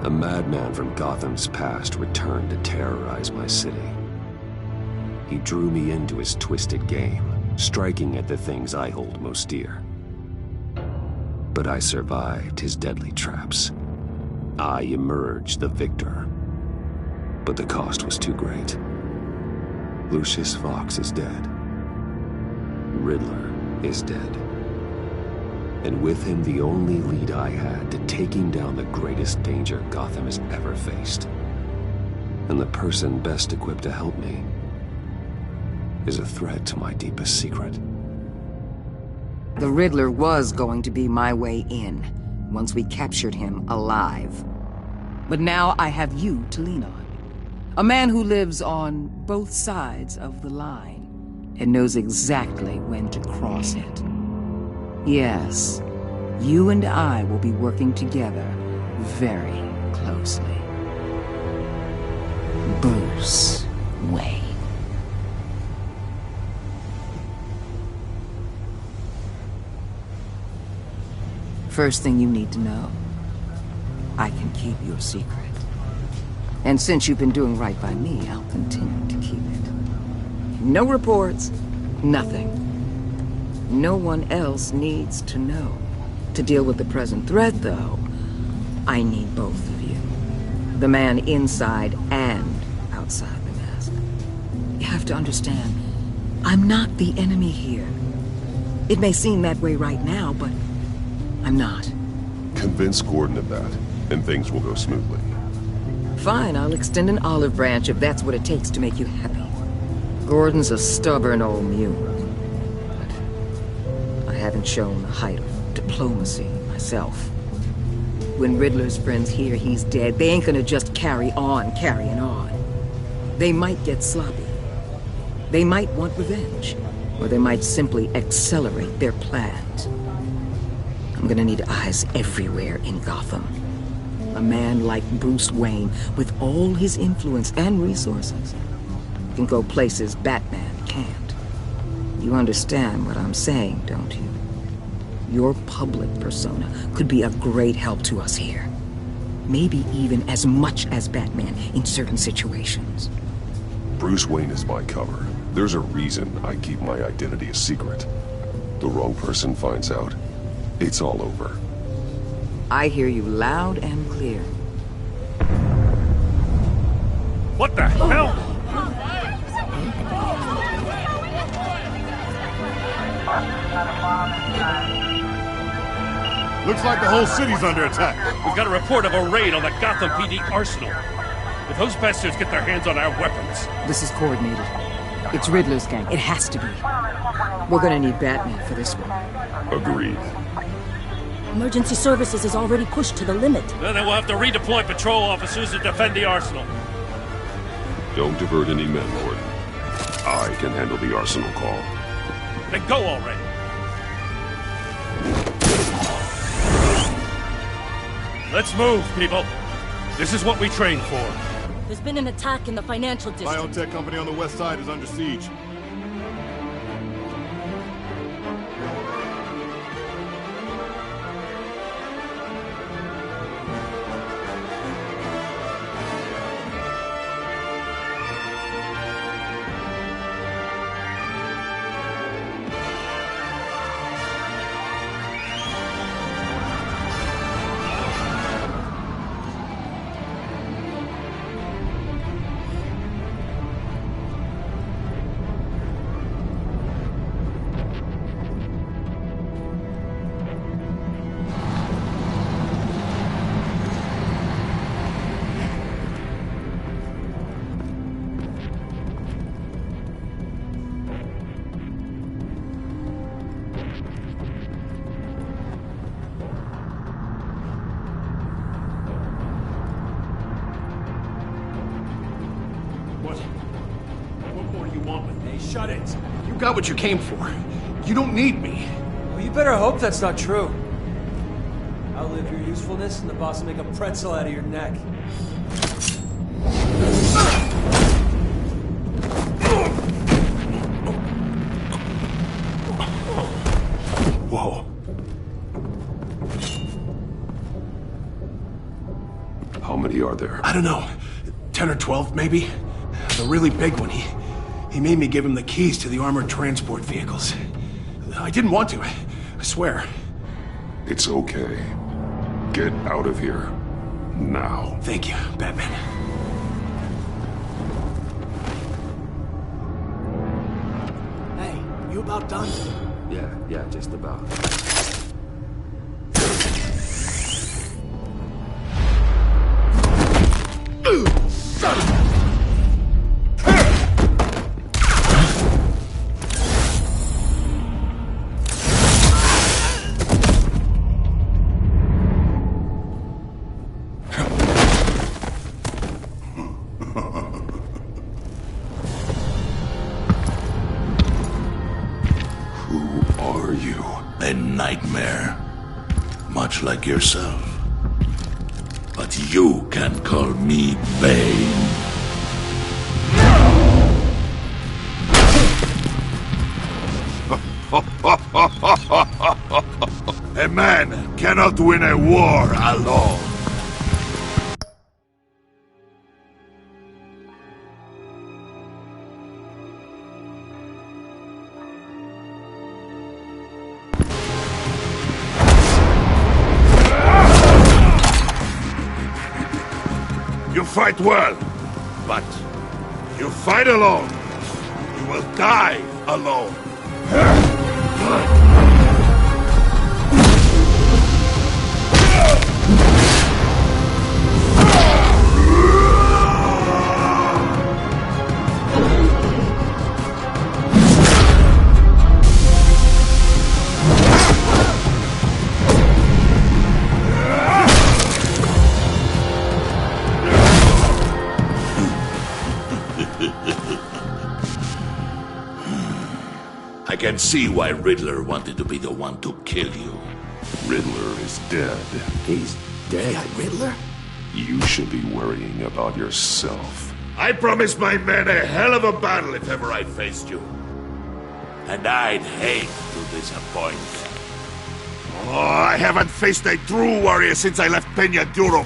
A madman from Gotham's past returned to terrorize my city. He drew me into his twisted game, striking at the things I hold most dear. But I survived his deadly traps. I emerged the victor. But the cost was too great. Lucius Fox is dead. Riddler is dead. And with him the only lead I had to taking down the greatest danger Gotham has ever faced. And the person best equipped to help me is a threat to my deepest secret. The Riddler was going to be my way in, once we captured him alive. But now I have you to lean on. A man who lives on both sides of the line, and knows exactly when to cross it. Yes, you and I will be working together very closely. Bruce Wayne. First thing you need to know, I can keep your secret. And since you've been doing right by me, I'll continue to keep it. No reports, nothing. No one else needs to know. To deal with the present threat, though, I need both of you. The man inside and outside the mask. You have to understand, I'm not the enemy here. It may seem that way right now, but I'm not. Convince Gordon of that, and things will go smoothly. Fine, I'll extend an olive branch if that's what it takes to make you happy. Gordon's a stubborn old mule. But I haven't shown the height of diplomacy myself. When Riddler's friends hear he's dead, they ain't gonna just carry on carrying on. They might get sloppy. They might want revenge. Or they might simply accelerate their plans. I'm gonna need eyes everywhere in Gotham. A man like Bruce Wayne, with all his influence and resources, can go places BatMan can't. You understand what I'm saying, don't you? Your public persona could be a great help to us here. Maybe even as much as Batman in certain situations. Bruce Wayne is my cover. There's a reason I keep my identity a secret. The wrong person finds out, it's all over. I hear you loud and clear. What the hell? Looks like the whole city's under attack. We've got a report of a raid on the Gotham PD arsenal. If those bastards get their hands on our weapons... This is coordinated. It's Riddler's gang. It has to be. We're gonna need Batman for this one. Agreed. Emergency services is already pushed to the limit. Then we'll have to redeploy patrol officers to defend the arsenal. Don't divert any men, Lord. I can handle the arsenal call. Then go already. Let's move, people. This is what we trained for. There's been an attack in the financial district. Biotech company on the west side is under siege. Shut it. You got what you came for. You don't need me. Well, you better hope that's not true. Outlive your usefulness and the boss will make a pretzel out of your neck. Whoa. How many are there? I don't know. 10 or 12, maybe? The really big one, he made me give him the keys to the armored transport vehicles. I didn't want to, I swear. It's okay. Get out of here. Now. Thank you, Batman. Hey, you about done? Yeah, just about. Son of a... A nightmare, much like yourself. But you can call me Bane. A man cannot win a war alone. You fight well, but you fight alone. You will die alone. I can see why Riddler wanted to be the one to kill you. Riddler is dead. He's dead. Riddler? You should be worrying about yourself. I promised my men a hell of a battle if ever I faced you. And I'd hate to disappoint them. Oh, I haven't faced a true warrior since I left Peña Duro.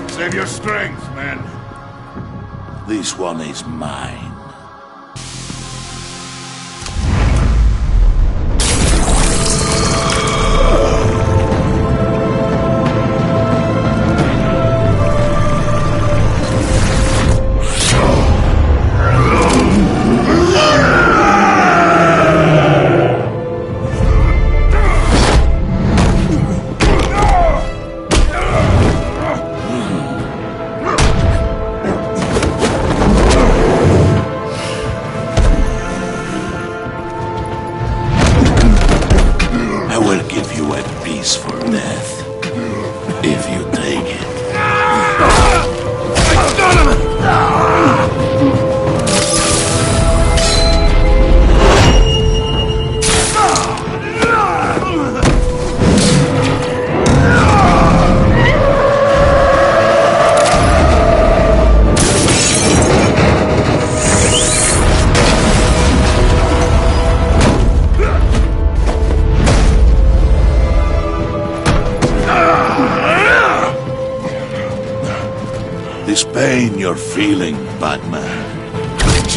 Save your strength, man. This one is mine. For death, if you take it. This pain you're feeling, BatMan. Did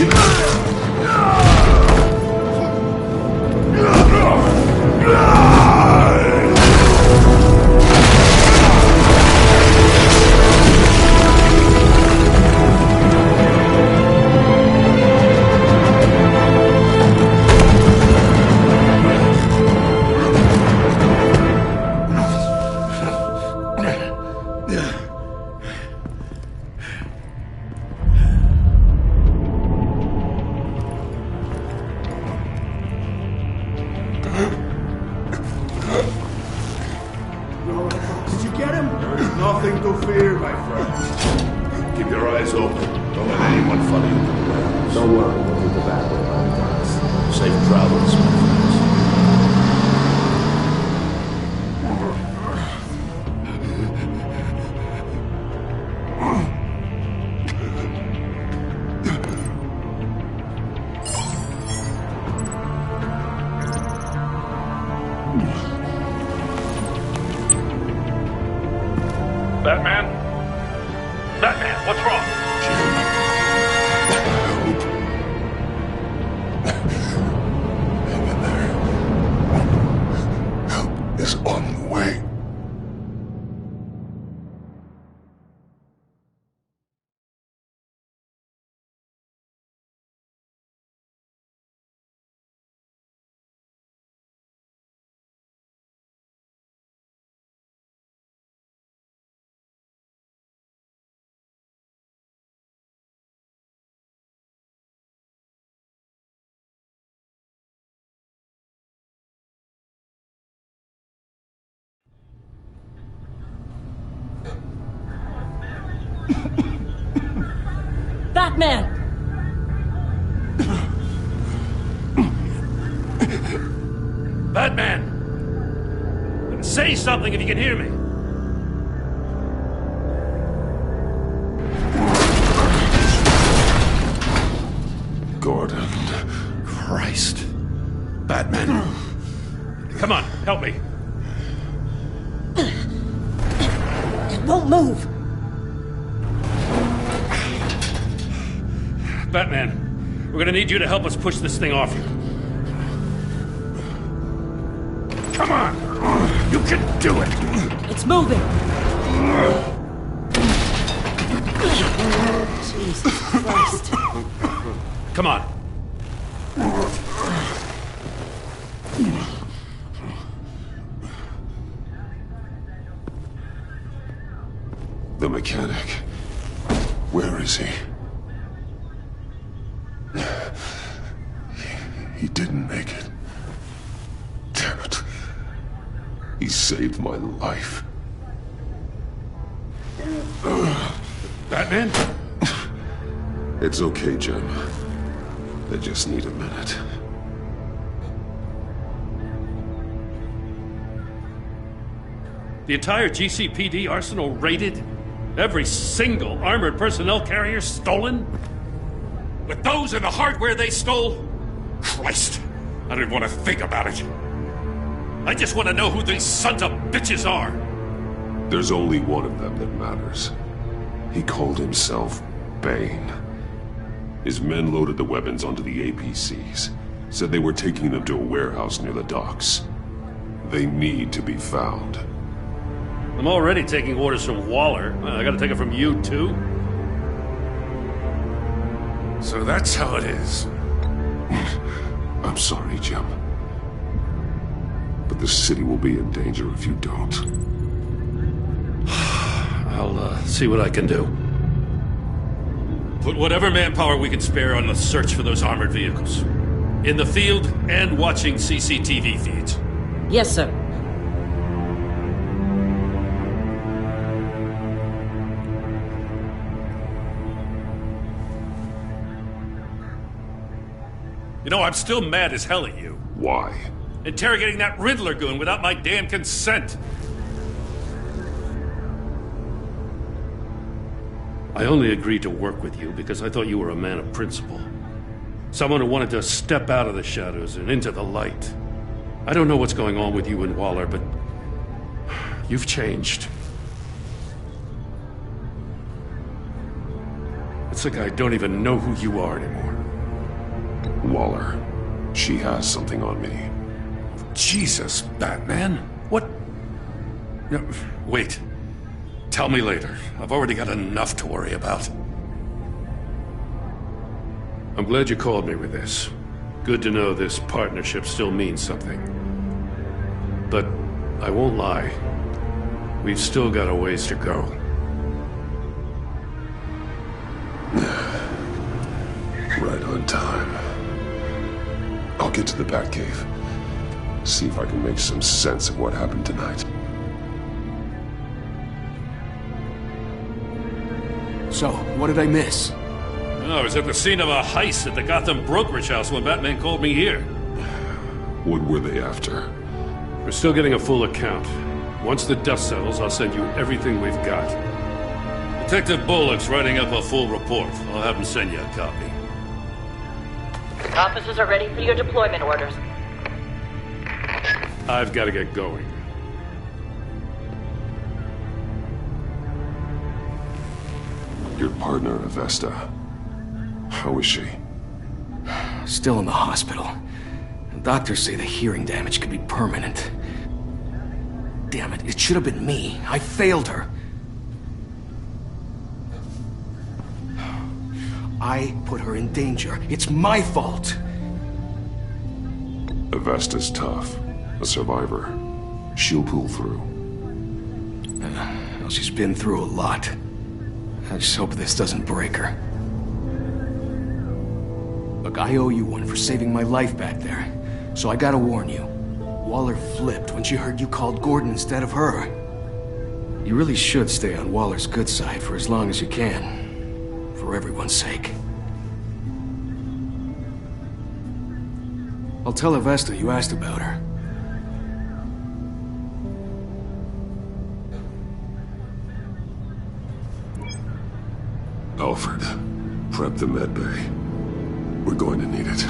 you get him? There is nothing to fear, my friend. Keep your eyes open. Don't let anyone follow you to the warehouse. Don't worry, we'll do the back way by the docks. Safe travels, my friends. Batman! Batman! Say something if you can hear me. Gordon. Christ. Batman. Come on, help me. It won't move! Batman, we're gonna need you to help us push this thing off you. Come on! You can do it! It's moving! Jesus Christ. Come on. The mechanic. Where is he? He didn't make it. Damn it. He saved my life. Batman? It's okay, Jim. I just need a minute. The entire GCPD arsenal raided? Every single armored personnel carrier stolen? With those and the hardware they stole? Christ! I don't even want to think about it. I just want to know who these sons of bitches are. There's only one of them that matters. He called himself Bane. His men loaded the weapons onto the APCs. Said they were taking them to a warehouse near the docks. They need to be found. I'm already taking orders from Waller. I gotta take it from you, too? So that's how it is. I'm sorry, Jim. But the city will be in danger if you don't. I'll see what I can do. Put whatever manpower we can spare on the search for those armored vehicles. In the field and watching CCTV feeds. Yes, sir. You know, I'm still mad as hell at you. Why? Interrogating that Riddler goon without my damn consent. I only agreed to work with you because I thought you were a man of principle. Someone who wanted to step out of the shadows and into the light. I don't know what's going on with you and Waller, but you've changed. It's like I don't even know who you are anymore. Waller. She has something on me. Jesus, Batman. What? No, wait. Tell me later. I've already got enough to worry about. I'm glad you called me with this. Good to know this partnership still means something. But I won't lie. We've still got a ways to go. Right on time. I'll get to the Batcave. See if I can make some sense of what happened tonight. So, what did I miss? I was at the scene of a heist at the Gotham brokerage house when Batman called me here. What were they after? We're still getting a full account. Once the dust settles, I'll send you everything we've got. Detective Bullock's writing up a full report. I'll have him send you a copy. Officers are ready for your deployment orders. I've got to get going. Your partner, Avesta. How is she? Still in the hospital. Doctors say the hearing damage could be permanent. Damn it, it should have been me. I failed her. I put her in danger. It's my fault. Avesta's tough. A survivor. She'll pull through. Well, she's been through a lot. I just hope this doesn't break her. Look, I owe you one for saving my life back there. So I gotta warn you. Waller flipped when she heard you called Gordon instead of her. You really should stay on Waller's good side for as long as you can. For everyone's sake. I'll tell Avesta you asked about her. Alfred, prep the med bay. We're going to need it.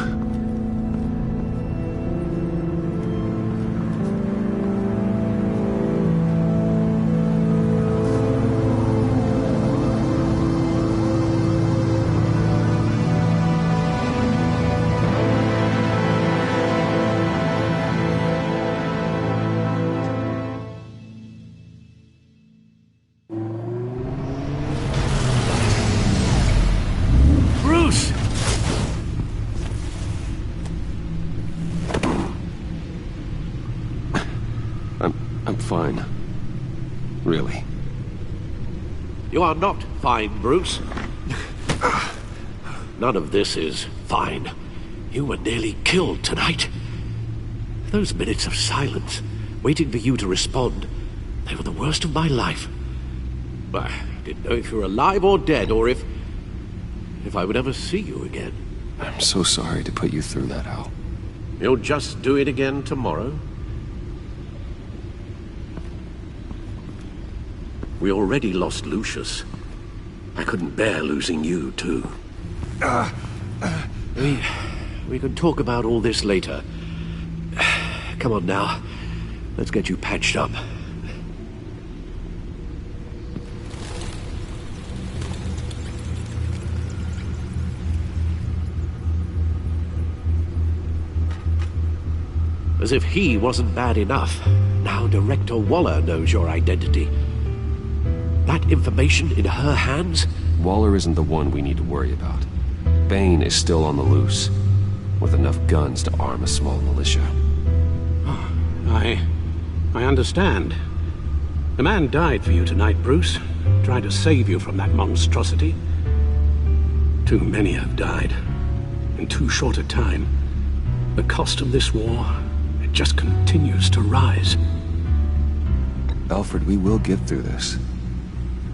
I'm fine. Really. You are not fine, Bruce. None of this is fine. You were nearly killed tonight. Those minutes of silence, waiting for you to respond, they were the worst of my life. I didn't know if you were alive or dead, or if I would ever see you again. I'm so sorry to put you through that, Al. You'll just do it again tomorrow? We already lost Lucius. I couldn't bear losing you, too. We can talk about all this later. Come on now. Let's get you patched up. As if he wasn't bad enough, now Director Waller knows your identity. That information in her hands? Waller isn't the one we need to worry about. Bane is still on the loose, with enough guns to arm a small militia. Oh, I understand. The man died for you tonight, Bruce. Tried to save you from that monstrosity. Too many have died. In too short a time. The cost of this war, it just continues to rise. Alfred, we will get through this.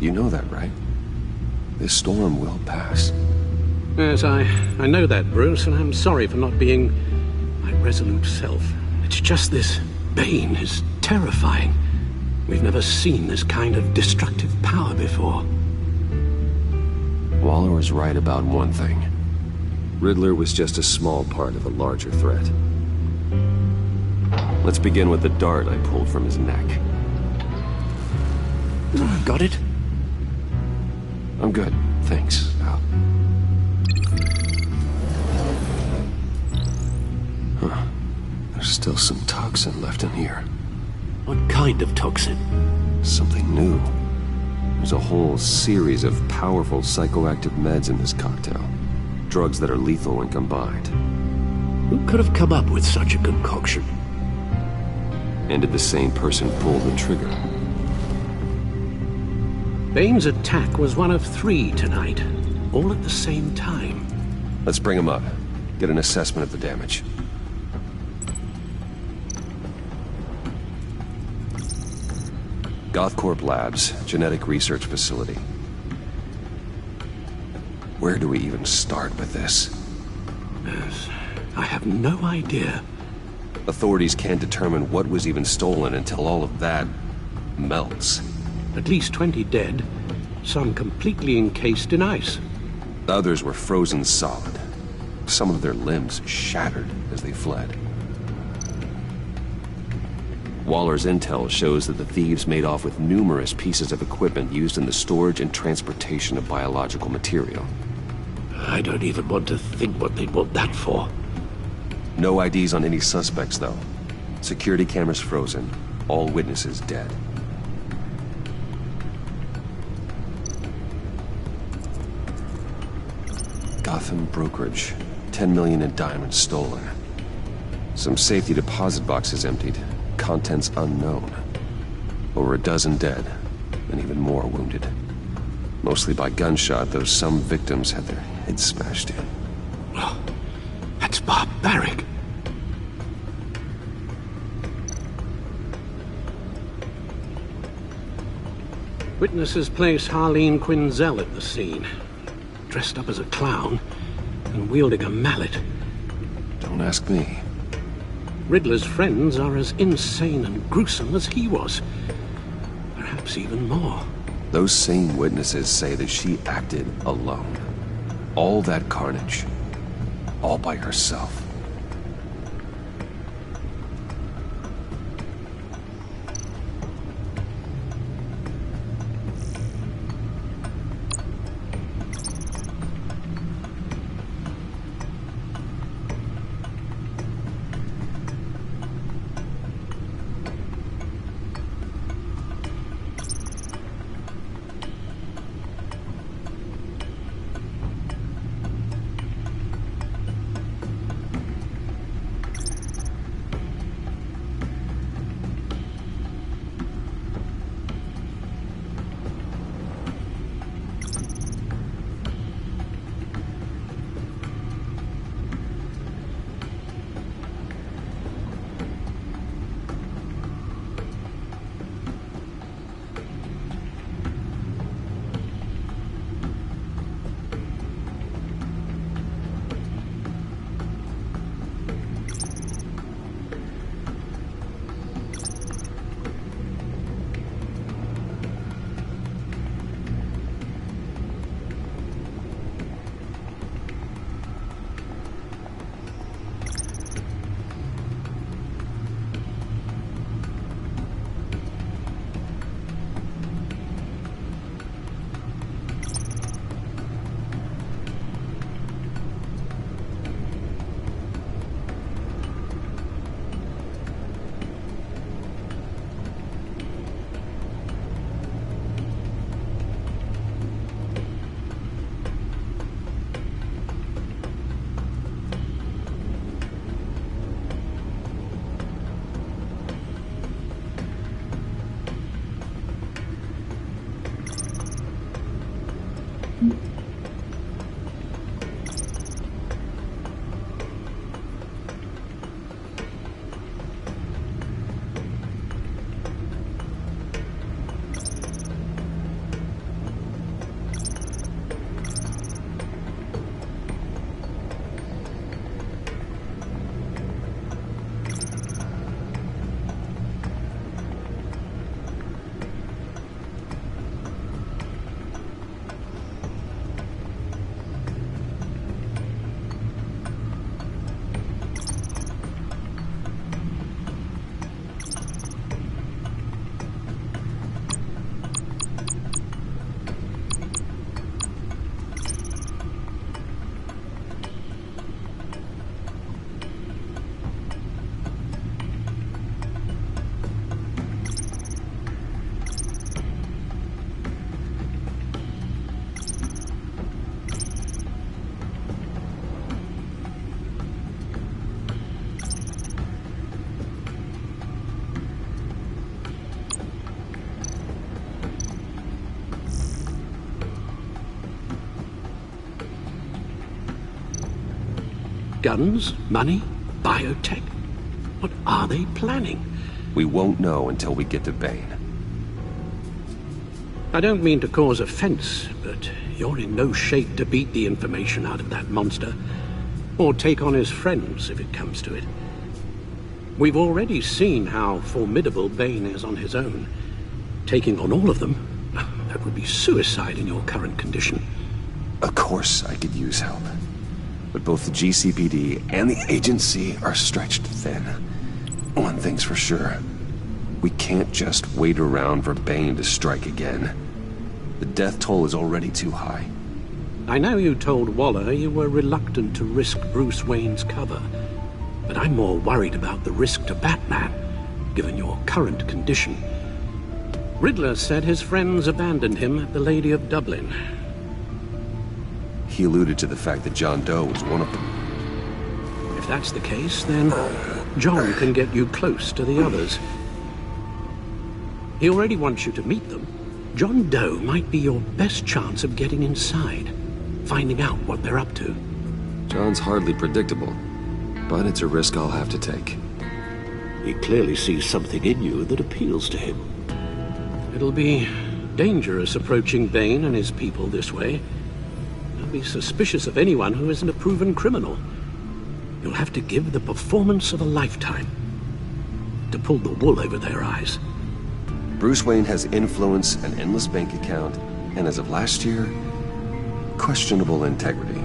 You know that, right? This storm will pass. Yes, I know that, Bruce, and I'm sorry for not being my resolute self. It's just this Bane is terrifying. We've never seen this kind of destructive power before. Waller was right about one thing. Riddler was just a small part of a larger threat. Let's begin with the dart I pulled from his neck. Got it? I'm good, thanks, Al. Huh. There's still some toxin left in here. What kind of toxin? Something new. There's a whole series of powerful psychoactive meds in this cocktail. Drugs that are lethal when combined. Who could have come up with such a concoction? And did the same person pull the trigger? Bane's attack was one of 3 tonight, all at the same time. Let's bring him up. Get an assessment of the damage. Gothcorp Labs, genetic research facility. Where do we even start with this? Yes, I have no idea. Authorities can't determine what was even stolen until all of that melts. At least 20 dead, some completely encased in ice. Others were frozen solid. Some of their limbs shattered as they fled. Waller's intel shows that the thieves made off with numerous pieces of equipment used in the storage and transportation of biological material. I don't even want to think what they'd want that for. No IDs on any suspects, though. Security cameras frozen. All witnesses dead. Gotham brokerage. 10 million in diamonds stolen. Some safety deposit boxes emptied. Contents unknown. Over a dozen dead, and even more wounded. Mostly by gunshot, though some victims had their heads smashed in. Oh, that's barbaric. Witnesses place Harleen Quinzel at the scene. Dressed up as a clown and wielding a mallet. Don't ask me. Riddler's friends are as insane and gruesome as he was. Perhaps even more. Those same witnesses say that she acted alone. All that carnage, all by herself. Guns? Money? Biotech? What are they planning? We won't know until we get to Bane. I don't mean to cause offense, but you're in no shape to beat the information out of that monster, or take on his friends if it comes to it. We've already seen how formidable Bane is on his own. Taking on all of them, that would be suicide in your current condition. Of course I could use help. But both the GCPD and the agency are stretched thin. One thing's for sure. We can't just wait around for Bane to strike again. The death toll is already too high. I know you told Waller you were reluctant to risk Bruce Wayne's cover, but I'm more worried about the risk to Batman, given your current condition. Riddler said his friends abandoned him at the Lady of Dublin. He alluded to the fact that John Doe was one of them. If that's the case, then John can get you close to the others. He already wants you to meet them. John Doe might be your best chance of getting inside, finding out what they're up to. John's hardly predictable, but it's a risk I'll have to take. He clearly sees something in you that appeals to him. It'll be dangerous approaching Bane and his people this way. Be suspicious of anyone who isn't a proven criminal. you'll have to give the performance of a lifetime to pull the wool over their eyes. Bruce Wayne has influence, an endless bank account, and as of last year, questionable integrity.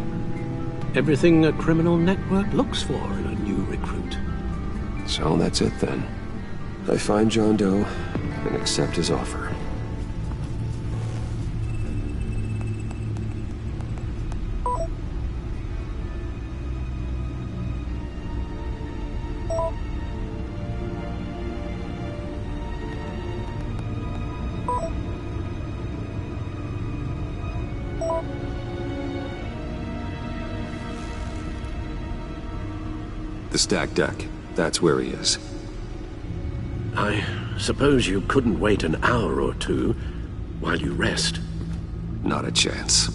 Everything a criminal network looks for in a new recruit. So that's it then. I find John Doe and accept his offer. The stacked deck. That's where he is. I suppose you couldn't wait an hour or two while you rest? Not a chance.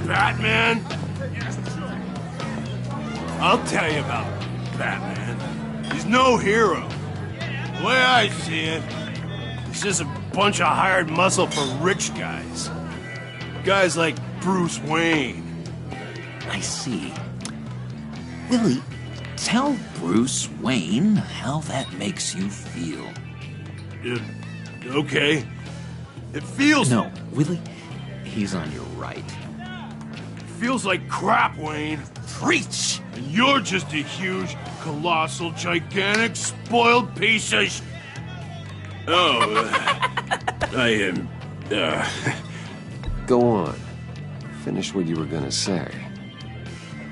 Batman? I'll tell you about Batman. He's no hero. The way I see it, he's just a bunch of hired muscle for rich guys. Guys like Bruce Wayne. I see. Willie, tell Bruce Wayne how that makes you feel. Okay. It feels... No, Willie, he's on your right. Feels like crap, Wayne. Preach! And you're just a huge, colossal, gigantic, spoiled piece of I am... Go on. Finish what you were gonna say.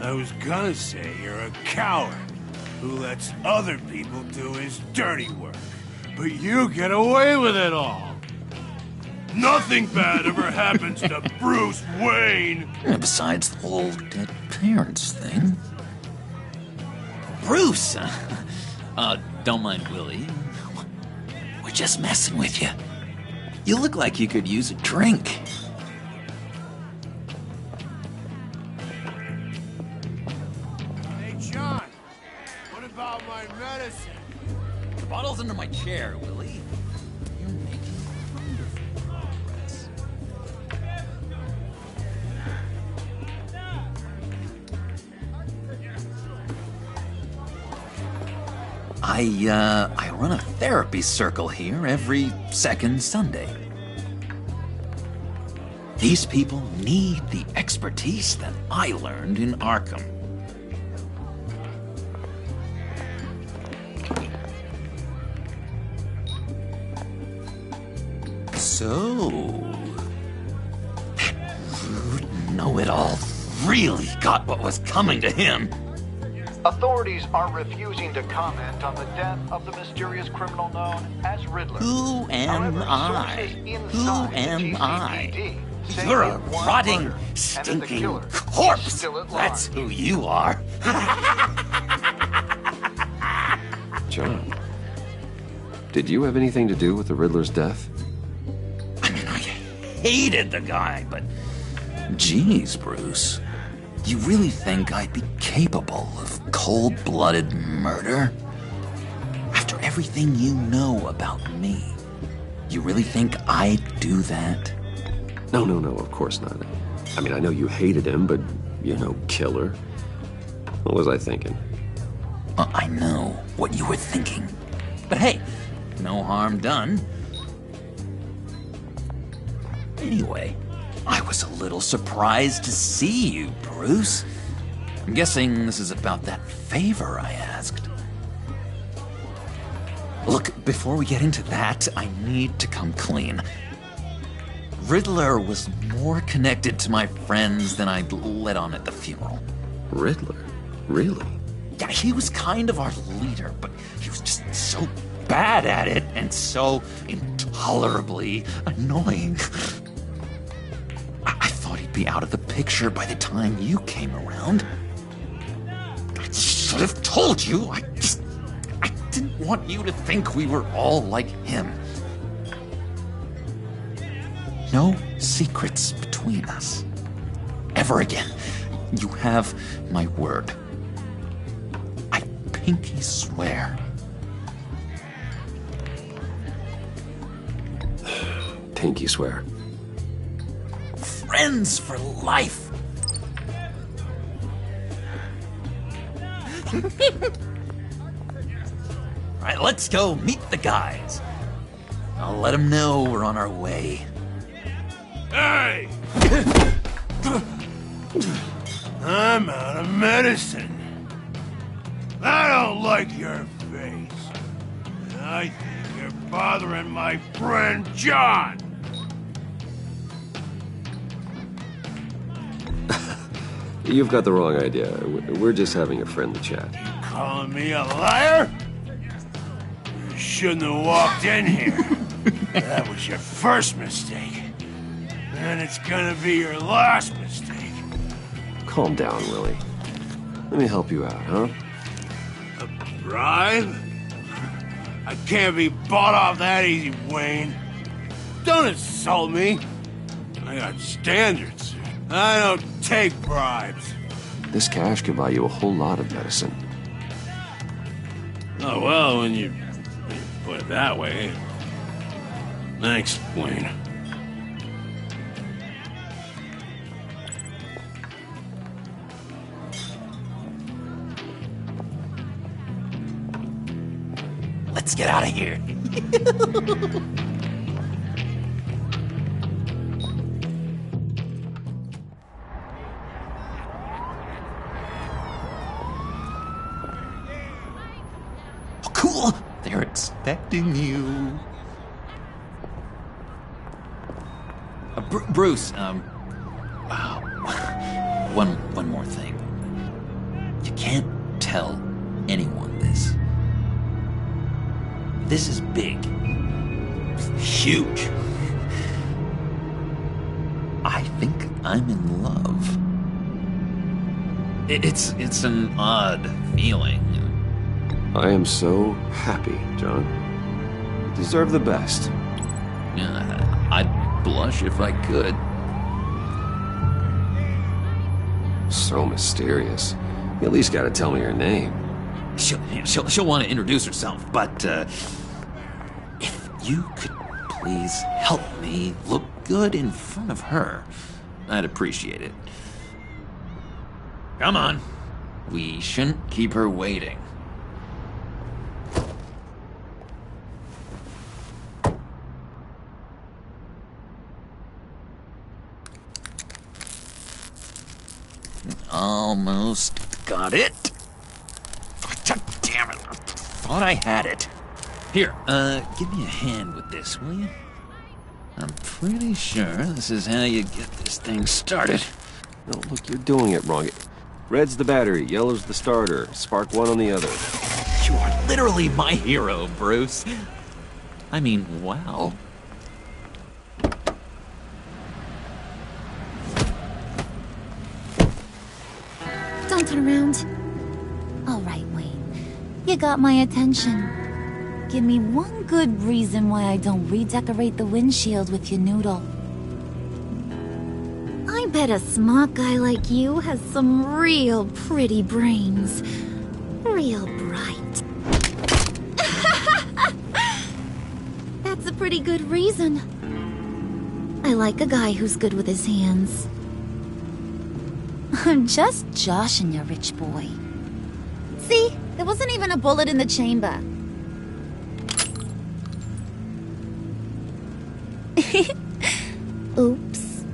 I was gonna say you're a coward who lets other people do his dirty work. But you get away with it all. Nothing bad ever happens to Bruce Wayne. Besides the whole dead parents thing. Bruce! Don't mind Willie. We're just messing with you. You look like you could use a drink. Hey, John. What about my medicine? The bottle's under my chair, Willie. You're making wonderful progress. I run a therapy circle here every second Sunday. These people need the expertise that I learned in Arkham. So, that rude know-it-all really got what was coming to him. Authorities are refusing to comment on the death of the mysterious criminal known as Riddler. Who am I? Who am I? You're a rotting, stinking corpse. That's who you are. John, did you have anything to do with the Riddler's death? I mean, I hated the guy, but... Geez, Bruce. You really think I'd be capable of cold-blooded murder? After everything you know about me, you really think I'd do that? No, of course not. I mean, I know you hated him, but you're no killer. What was I thinking? I know what you were thinking. But hey, no harm done. Anyway, I was a little surprised to see you, Bruce. I'm guessing this is about that favor I asked. Look, before we get into that, I need to come clean. Riddler was more connected to my friends than I'd let on at the funeral. Riddler? Really? Yeah, he was kind of our leader, but he was just so bad at it and so intolerably annoying. I thought he'd be out of the picture by the time you came around. I should have told you. I didn't want you to think we were all like him. No secrets between us. Ever again. You have my word. I pinky swear. Pinky swear. Friends for life. Alright, let's go meet the guys. I'll let them know we're on our way. Hey! I'm out of medicine. I don't like your face. I think you're bothering my friend John. You've got the wrong idea. We're just having a friendly chat. Calling me a liar? You shouldn't have walked in here. That was your first mistake. And it's gonna be your last mistake. Calm down, Willie. Let me help you out, huh? A bribe? I can't be bought off that easy, Wayne. Don't insult me. I got standards. I don't take bribes. This cash could buy you a whole lot of medicine. Oh, well, when you put it that way. Thanks, Wayne. Let's get out of here. Oh, cool. They're expecting you. Bruce, one more thing. You can't tell anyone this. This is big. Huge. I think I'm in love. It's an odd feeling. I am so happy, John. You deserve the best. Yeah, I'd blush if I could. So mysterious. You at least gotta tell me her name. She'll want to introduce herself, but if you could please help me look good in front of her, I'd appreciate it. Come on. We shouldn't keep her waiting. Almost got it. God damn it. I thought I had it. Here, give me a hand with this, will you? I'm pretty sure this is how you get this thing started. No, look, you're doing it wrong. Red's the battery, yellow's the starter. Spark one on the other. You are literally my hero, Bruce. I mean, wow. Don't turn around. All right, Wayne. You got my attention. Give me one good reason why I don't redecorate the windshield with your noodle. I bet a smart guy like you has some real pretty brains. Real bright. That's a pretty good reason. I like a guy who's good with his hands. I'm just joshing you, rich boy. See? There wasn't even a bullet in the chamber. Oops.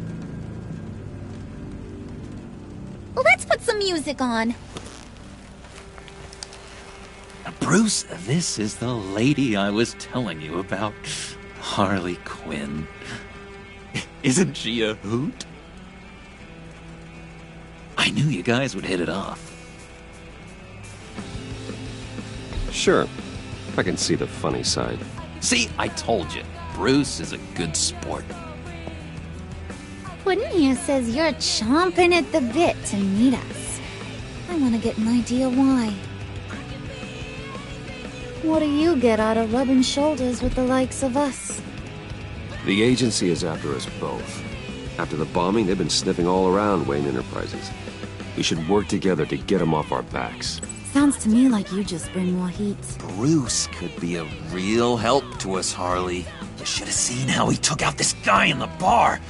Well, let's put some music on. Bruce, this is the lady I was telling you about. Harley Quinn. Isn't she a hoot? I knew you guys would hit it off. Sure. I can see the funny side. See, I told you. Bruce is a good sport. Puddin' here says you're chomping at the bit to meet us. I want to get an idea why. What do you get out of rubbing shoulders with the likes of us? The agency is after us both. After the bombing, they've been sniffing all around Wayne Enterprises. We should work together to get them off our backs. Sounds to me like you just bring more heat. Bruce could be a real help to us, Harley. You should have seen how he took out this guy in the bar.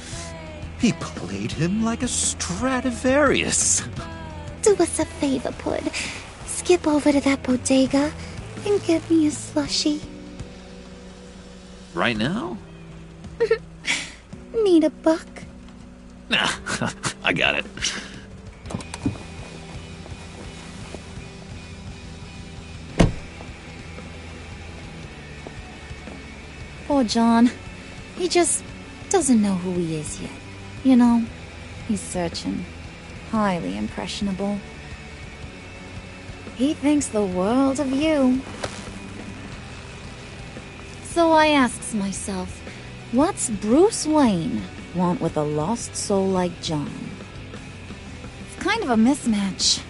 He played him like a Stradivarius. Do us a favor, Pud. Skip over to that bodega and get me a slushie. Right now? Need a buck? Nah, I got it. Poor John. He just doesn't know who he is yet. You know, he's searching. Highly impressionable. He thinks the world of you. So I asks myself, what's Bruce Wayne want with a lost soul like John? It's kind of a mismatch.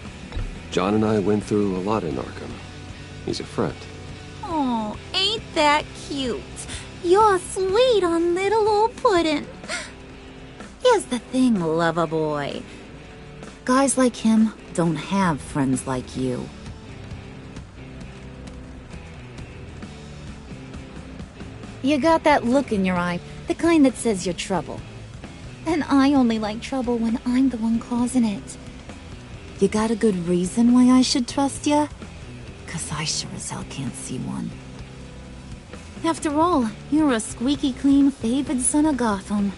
John and I went through a lot in Arkham. He's a friend. Oh, ain't that cute? You're sweet on little old Puddin'. Here's the thing, lover boy. Guys like him don't have friends like you. You got that look in your eye, the kind that says you're trouble. And I only like trouble when I'm the one causing it. You got a good reason why I should trust you? 'Cause I sure as hell can't see one. After all, you're a squeaky clean favored son of Gotham.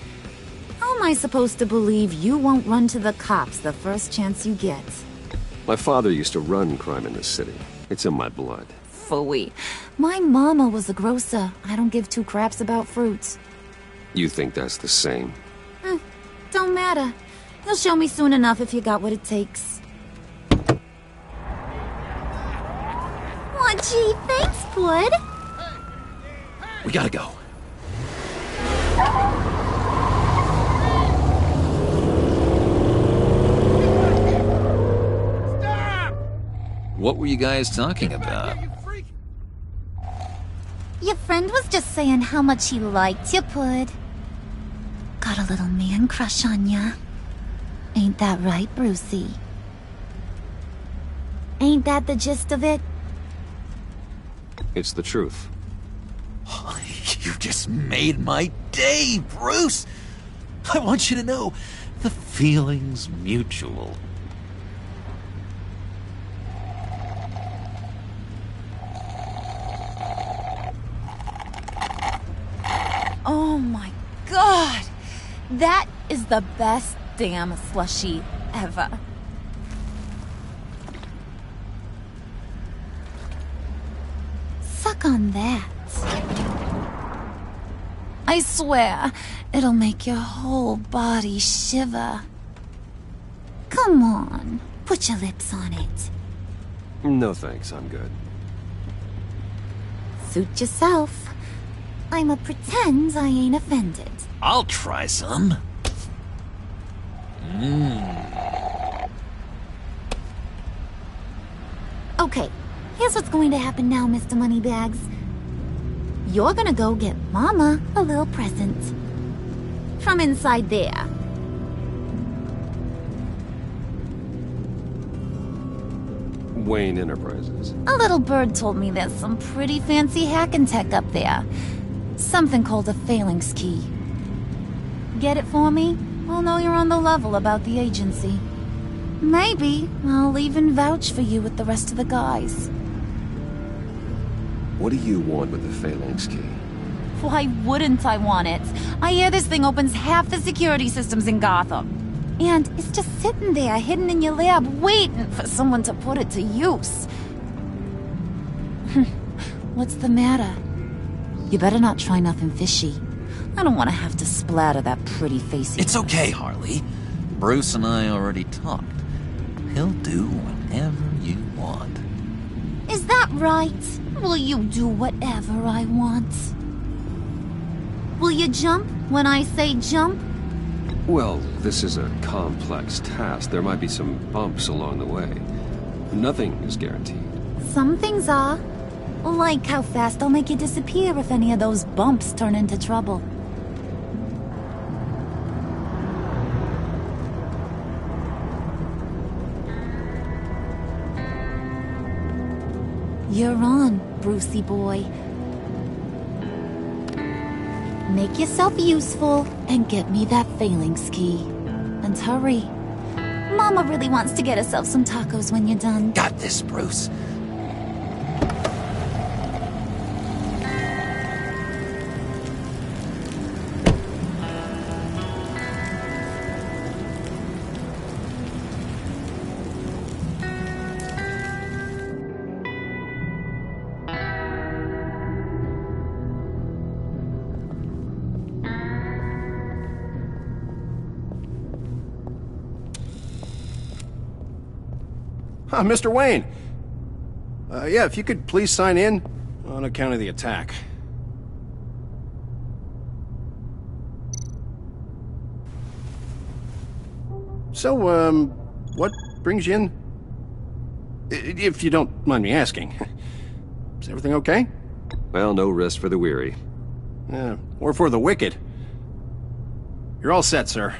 How am I supposed to believe you won't run to the cops the first chance you get? My father used to run crime in this city. It's in my blood. Phooey. My mama was a grocer. I don't give two craps about fruits. You think that's the same? Don't matter. You'll show me soon enough if you got what it takes. Aw, gee, thanks, Bud. We gotta go. What were you guys talking about? Your friend was just saying how much he liked you, Pud. Got a little man crush on ya. Ain't that right, Brucey? Ain't that the gist of it? It's the truth. You just made my day, Bruce! I want you to know, the feeling's mutual. Oh my god! That is the best damn slushie ever. Suck on that. I swear, it'll make your whole body shiver. Come on, put your lips on it. No thanks, I'm good. Suit yourself. I'ma pretend I ain't offended. I'll try some. Okay, here's what's going to happen now, Mr. Moneybags. You're gonna go get Mama a little present. From inside there. Wayne Enterprises. A little bird told me there's some pretty fancy hacking tech up there. Something called a phalanx key. Get it for me? I'll know you're on the level about the agency. Maybe I'll even vouch for you with the rest of the guys. What do you want with the phalanx key? Why wouldn't I want it? I hear this thing opens half the security systems in Gotham. And it's just sitting there, hidden in your lab, waiting for someone to put it to use. What's the matter? You better not try nothing fishy. I don't want to have to splatter that pretty face. It's okay, Harley. Bruce and I already talked. He'll do whatever you want. Is that right? Will you do whatever I want? Will you jump when I say jump? Well, this is a complex task. There might be some bumps along the way. Nothing is guaranteed. Some things are. Like how fast I'll make you disappear if any of those bumps turn into trouble. You're on, Brucey boy. Make yourself useful and get me that phalanx key. And hurry. Mama really wants to get herself some tacos when you're done. Got this, Bruce. Mr. Wayne. Yeah, if you could please sign in on account of the attack. So, what brings you in? If you don't mind me asking. Is everything okay? Well, no rest for the weary. Or for the wicked. You're all set, sir.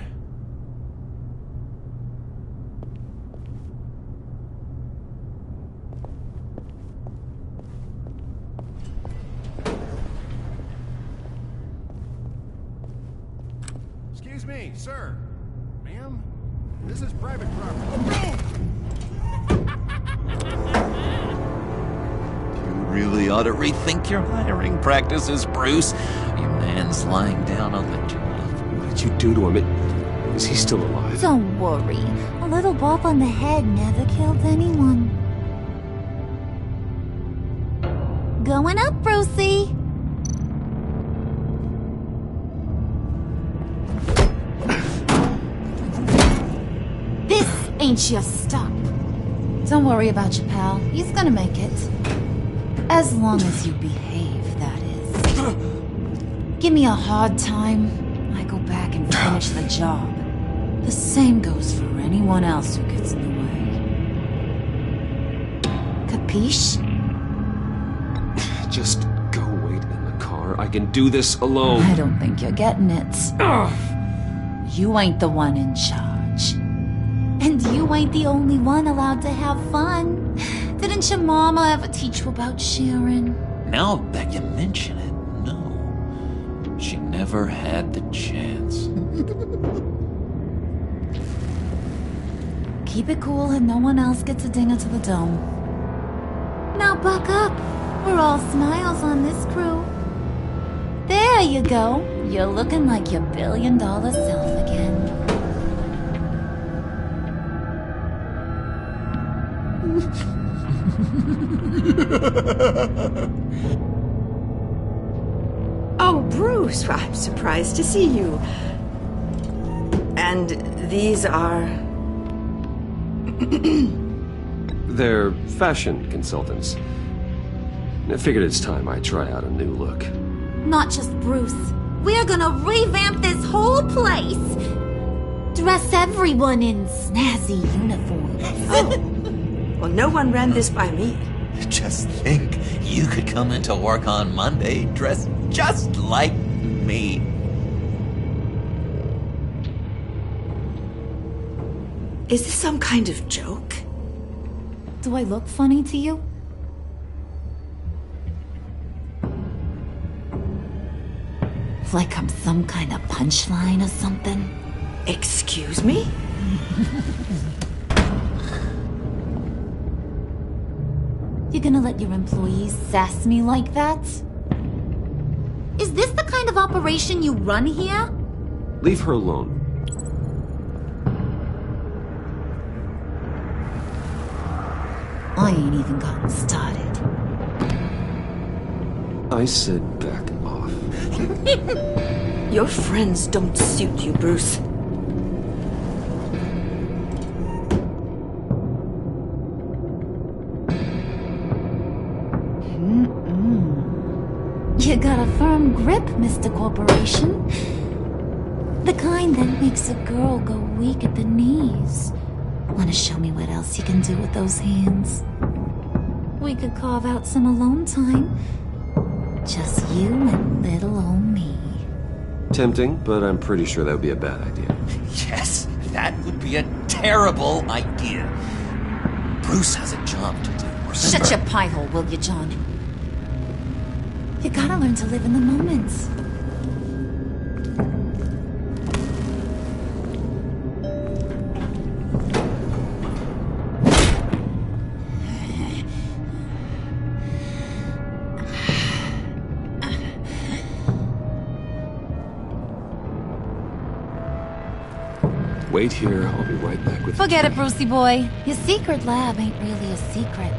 Excuse me, sir. Ma'am? This is private property. You really ought to rethink your hiring practices, Bruce. Your man's lying down on the job. What did you do to him? Is he still alive? Don't worry. A little bop on the head never killed anyone. Going up, Brucey. This ain't your stop. Don't worry about your pal. He's gonna make it. As long as you behave, that is. Give me a hard time, I go back and finish the job. The same goes for anyone else who gets in the way. Capiche? Just go wait in the car. I can do this alone. I don't think you're getting it. You ain't the one in charge. And you ain't the only one allowed to have fun. Didn't your mama ever teach you about sharing? Now that you mention it, no. She never had the chance. Keep it cool and no one else gets a dinger to the dome. Now buck up. We're all smiles on this crew. There you go. You're looking like your billion-dollar self again. Oh, Bruce, I'm surprised to see you. And these are... They're fashion consultants. I figured it's time I try out a new look. Not just Bruce. We're gonna revamp this whole place. Dress everyone in snazzy uniforms. Oh, well, no one ran this by me. Just think, you could come into work on Monday dressed just like me. Is this some kind of joke? Do I look funny to you? Like I'm some kind of punchline or something? Excuse me? You're gonna let your employees sass me like that? Is this the kind of operation you run here? Leave her alone. I ain't even gotten started. I said back off. Your friends don't suit you, Bruce. You got a firm grip, Mr. Corporation. The kind that makes a girl go weak at the knees. Wanna show me what else you can do with those hands? We could carve out some alone time. Just you and little old me. Tempting, but I'm pretty sure that would be a bad idea. Yes, that would be a terrible idea. Bruce has a job to do. Remember? Shut your pie hole, will you, John? You gotta learn to live in the moment. Wait here, I'll be right back with Forget it, Brucey boy. Your secret lab ain't really a secret.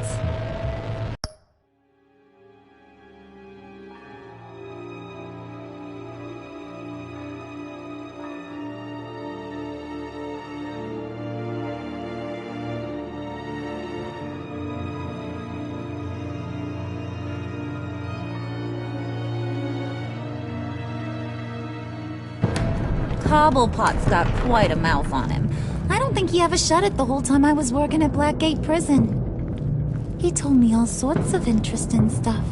Cobblepot's got quite a mouth on him. I don't think he ever shut it the whole time I was working at Blackgate Prison. He told me all sorts of interesting stuff.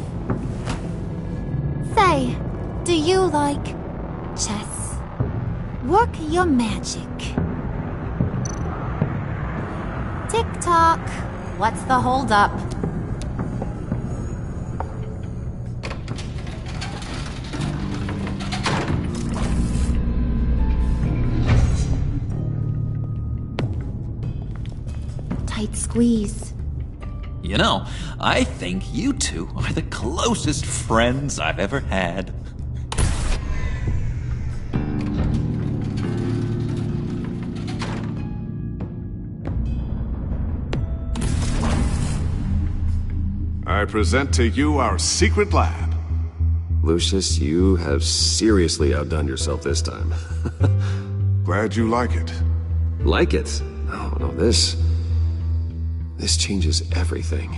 Say, do you like chess? Work your magic. Tick-tock. What's the holdup? Tight squeeze. You know, I think you two are the closest friends I've ever had. I present to you our secret lab. Lucius, you have seriously outdone yourself this time. Glad you like it. Like it? Oh, no, this changes everything.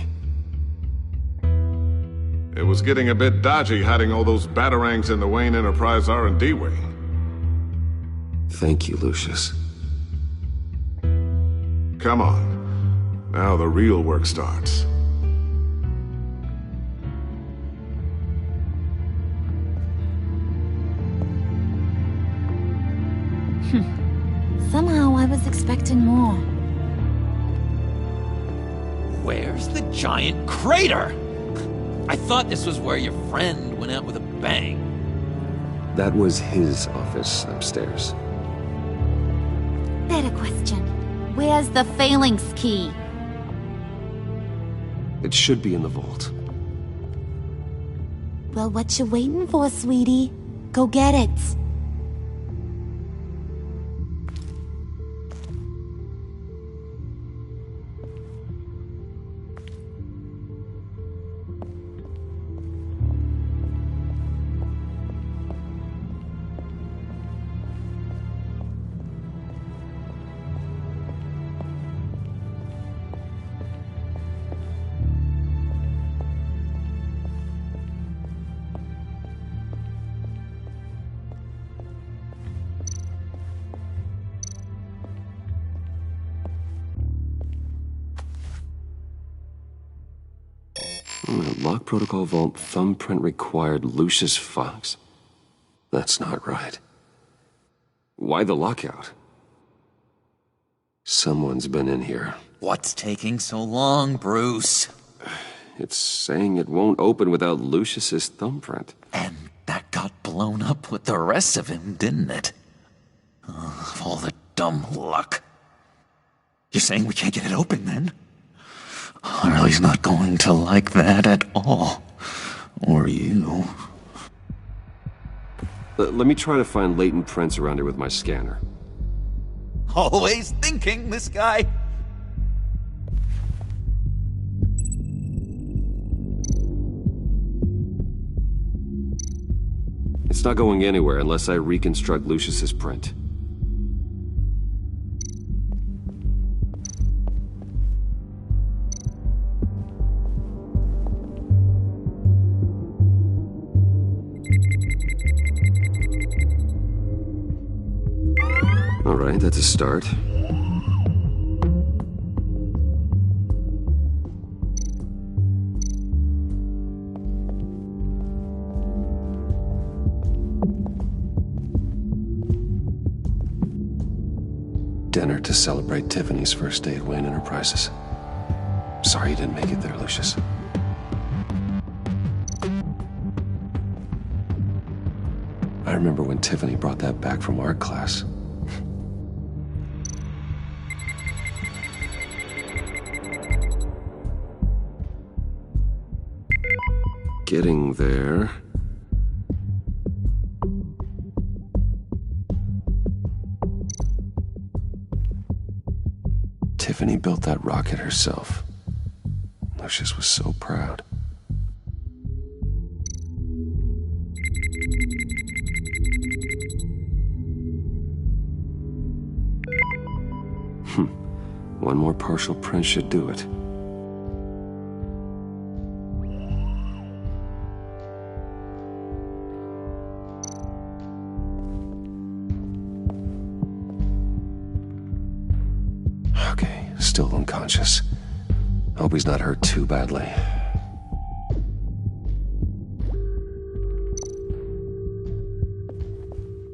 It was getting a bit dodgy hiding all those batarangs in the Wayne Enterprise R&D wing. Thank you, Lucius. Come on. Now the real work starts. Somehow I was expecting more. Where's the giant crater? I thought this was where your friend went out with a bang. That was his office upstairs. Better question. Where's the phalanx key? It should be in the vault. Well, what you waiting for, sweetie? Go get it. Lock protocol vault thumbprint required Lucius Fox. That's not right. Why the lockout? Someone's been in here. What's taking so long, Bruce? It's saying it won't open without Lucius's thumbprint. And that got blown up with the rest of him, didn't it? All the dumb luck. You're saying we can't get it open, then? Harley's not going to like that at all. Or you. Let me try to find latent prints around here with my scanner. Always thinking, this guy. It's not going anywhere unless I reconstruct Lucius's print. All right, that's a start. Dinner to celebrate Tiffany's first day at Wayne Enterprises. Sorry you didn't make it there, Lucius. I remember when Tiffany brought that back from art class. Getting there. Tiffany built that rocket herself. Lucius was so proud. One more partial print should do it. Okay, still unconscious. Hope he's not hurt too badly.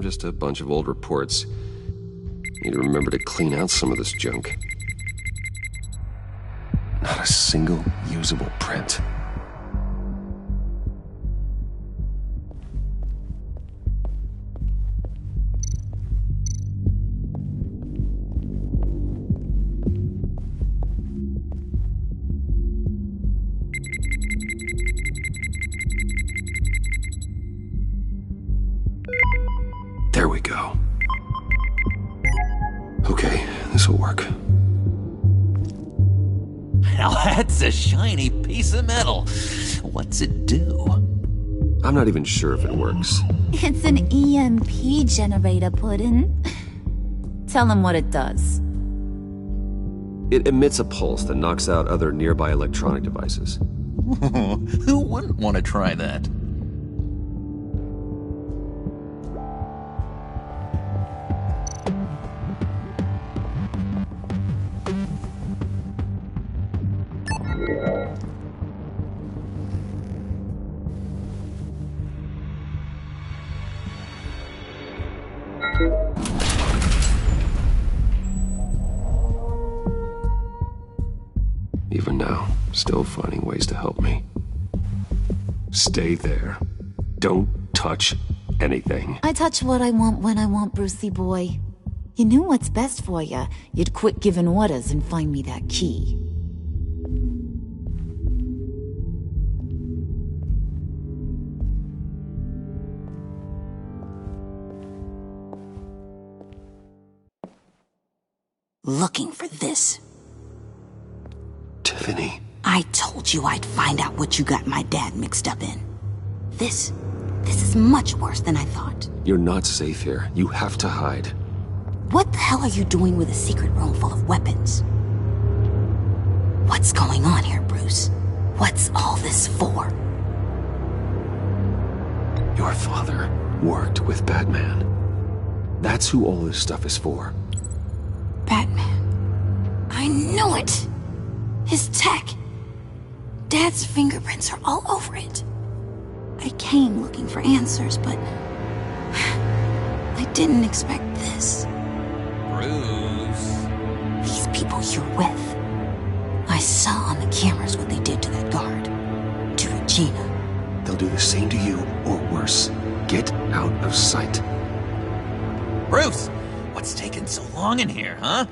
Just a bunch of old reports. Need to remember to clean out some of this junk. Not a single usable print. There we go. Okay, this'll work. Now that's a shiny piece of metal. What's it do? I'm not even sure if it works. It's an EMP generator, Puddin'. Tell him what it does. It emits a pulse that knocks out other nearby electronic devices. Who wouldn't want to try that? Even now, still finding ways to help me. Stay there. Don't touch anything. I touch what I want when I want, Brucey boy. You knew what's best for you. You'd quit giving orders and find me that key. Looking for this. Tiffany. I told you I'd find out what you got my dad mixed up in. This is much worse than I thought. You're not safe here. You have to hide. What the hell are you doing with a secret room full of weapons? What's going on here, Bruce? What's all this for? Your father worked with BatMan. That's who all this stuff is for. BatMan. I knew it! His tech. Dad's fingerprints are all over it. I came looking for answers, but I didn't expect this. Bruce. These people you're with. I saw on the cameras what they did to that guard. To Regina. They'll do the same to you, or worse. Get out of sight. Bruce! What's taking so long in here, huh?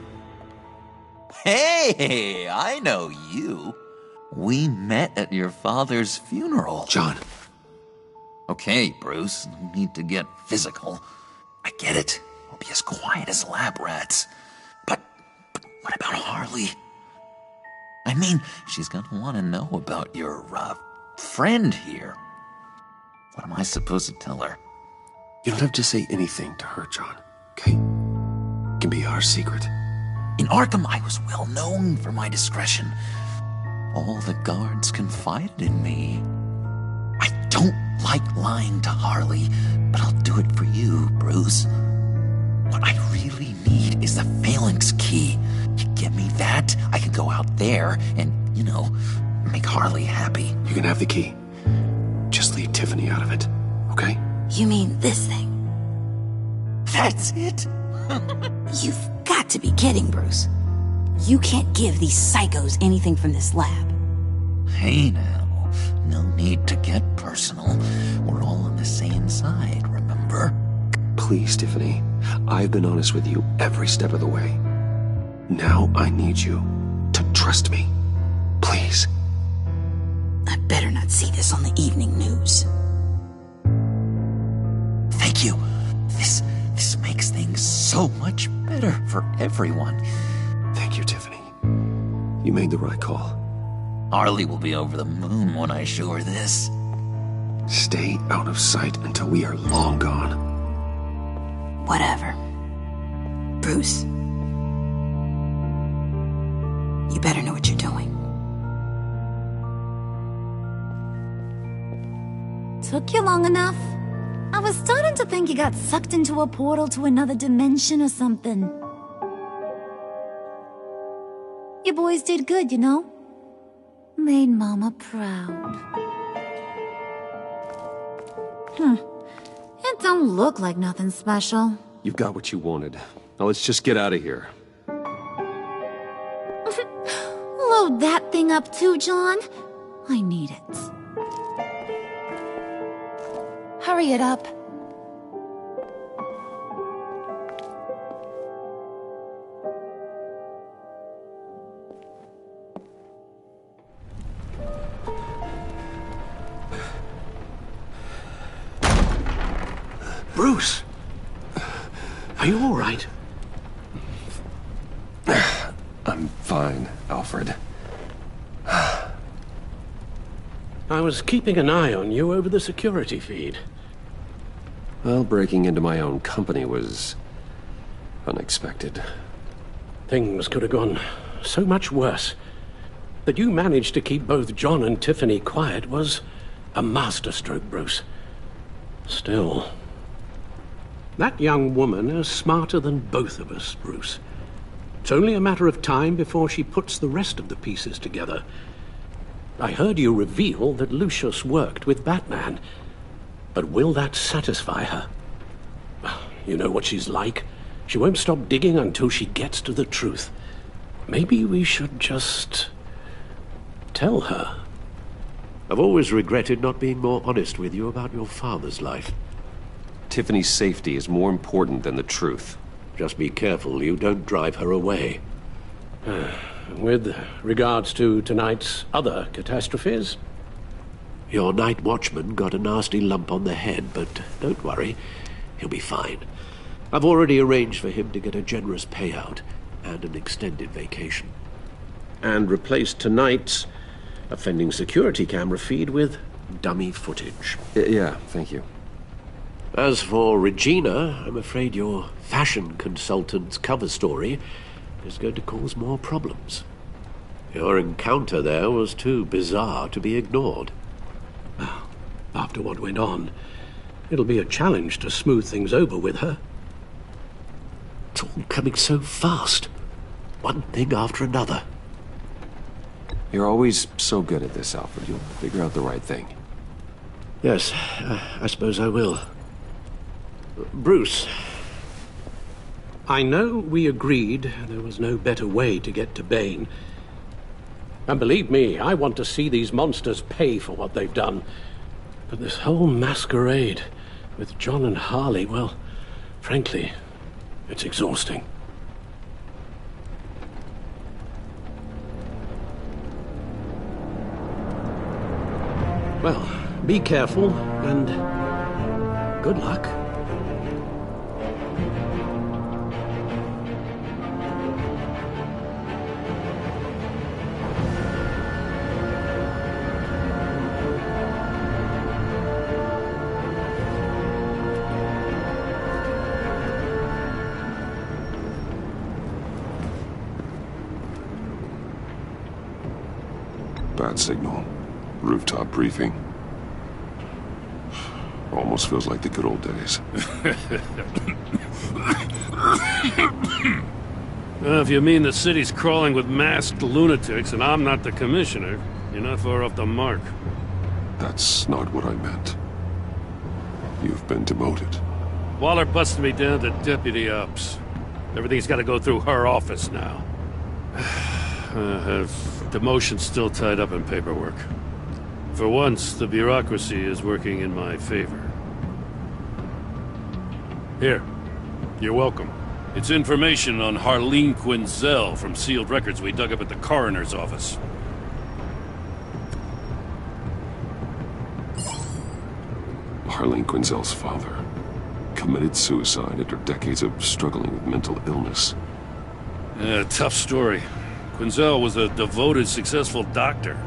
Hey, I know you. We met at your father's funeral. John. Okay, Bruce, no need to get physical. I get it. We'll be as quiet as lab rats. But what about Harley? I mean, she's gonna want to know about your, friend here. What am I supposed to tell her? You don't have to say anything to her, John, okay? It can be our secret. In Arkham, I was well known for my discretion. All the guards confided in me. I don't like lying to Harley, but I'll do it for you, Bruce. What I really need is the phalanx key. You give me that, I can go out there and, make Harley happy. You can have the key. Just leave Tiffany out of it, okay? You mean this thing? That's it? You've got to be kidding, Bruce. You can't give these psychos anything from this lab. Hey now, no need to get personal. We're all on the same side, remember? Please, Tiffany. I've been honest with you every step of the way. Now I need you to trust me. Please. I better not see this on the evening news. Thank you. This makes things so much better for everyone. Thank you, Tiffany. You made the right call. Harley will be over the moon when I show her this. Stay out of sight until we are long gone. Whatever. Bruce. You better know what you're doing. Took you long enough? I was starting to think you got sucked into a portal to another dimension or something. You boys did good, you know? Made Mama proud. It don't look like nothing special. You've got what you wanted. Now let's just get out of here. Load that thing up too, John. I need it. Hurry it up. Bruce! Are you all right? I'm fine, Alfred. I was keeping an eye on you over the security feed. Well, breaking into my own company was unexpected. Things could have gone so much worse. That you managed to keep both John and Tiffany quiet was a masterstroke, Bruce. Still, that young woman is smarter than both of us, Bruce. It's only a matter of time before she puts the rest of the pieces together. I heard you reveal that Lucius worked with BatMan. But will that satisfy her? You know what she's like. She won't stop digging until she gets to the truth. Maybe we should just tell her. I've always regretted not being more honest with you about your father's life. Tiffany's safety is more important than the truth. Just be careful you don't drive her away. With regards to tonight's other catastrophes, your night watchman got a nasty lump on the head, but don't worry, he'll be fine. I've already arranged for him to get a generous payout and an extended vacation. And replaced tonight's offending security camera feed with dummy footage. Yeah, thank you. As for Regina, I'm afraid your fashion consultant's cover story is going to cause more problems. Your encounter there was too bizarre to be ignored. Well, after what went on, it'll be a challenge to smooth things over with her. It's all coming so fast. One thing after another. You're always so good at this, Alfred. You'll figure out the right thing. Yes, I suppose I will. Bruce, I know we agreed there was no better way to get to Bane. And believe me, I want to see these monsters pay for what they've done. But this whole masquerade with John and Harley, well, frankly, it's exhausting. Well, be careful, and good luck. Bad signal. Rooftop briefing. Almost feels like the good old days. Well, if you mean the city's crawling with masked lunatics and I'm not the commissioner, you're not far off the mark. That's not what I meant. You've been demoted. Waller busted me down to deputy ops. Everything's got to go through her office now. Demotion's still tied up in paperwork. For once, the bureaucracy is working in my favor. Here. You're welcome. It's information on Harleen Quinzel from sealed records we dug up at the coroner's office. Harleen Quinzel's father committed suicide after decades of struggling with mental illness. Yeah, tough story. Quinzel was a devoted, successful doctor.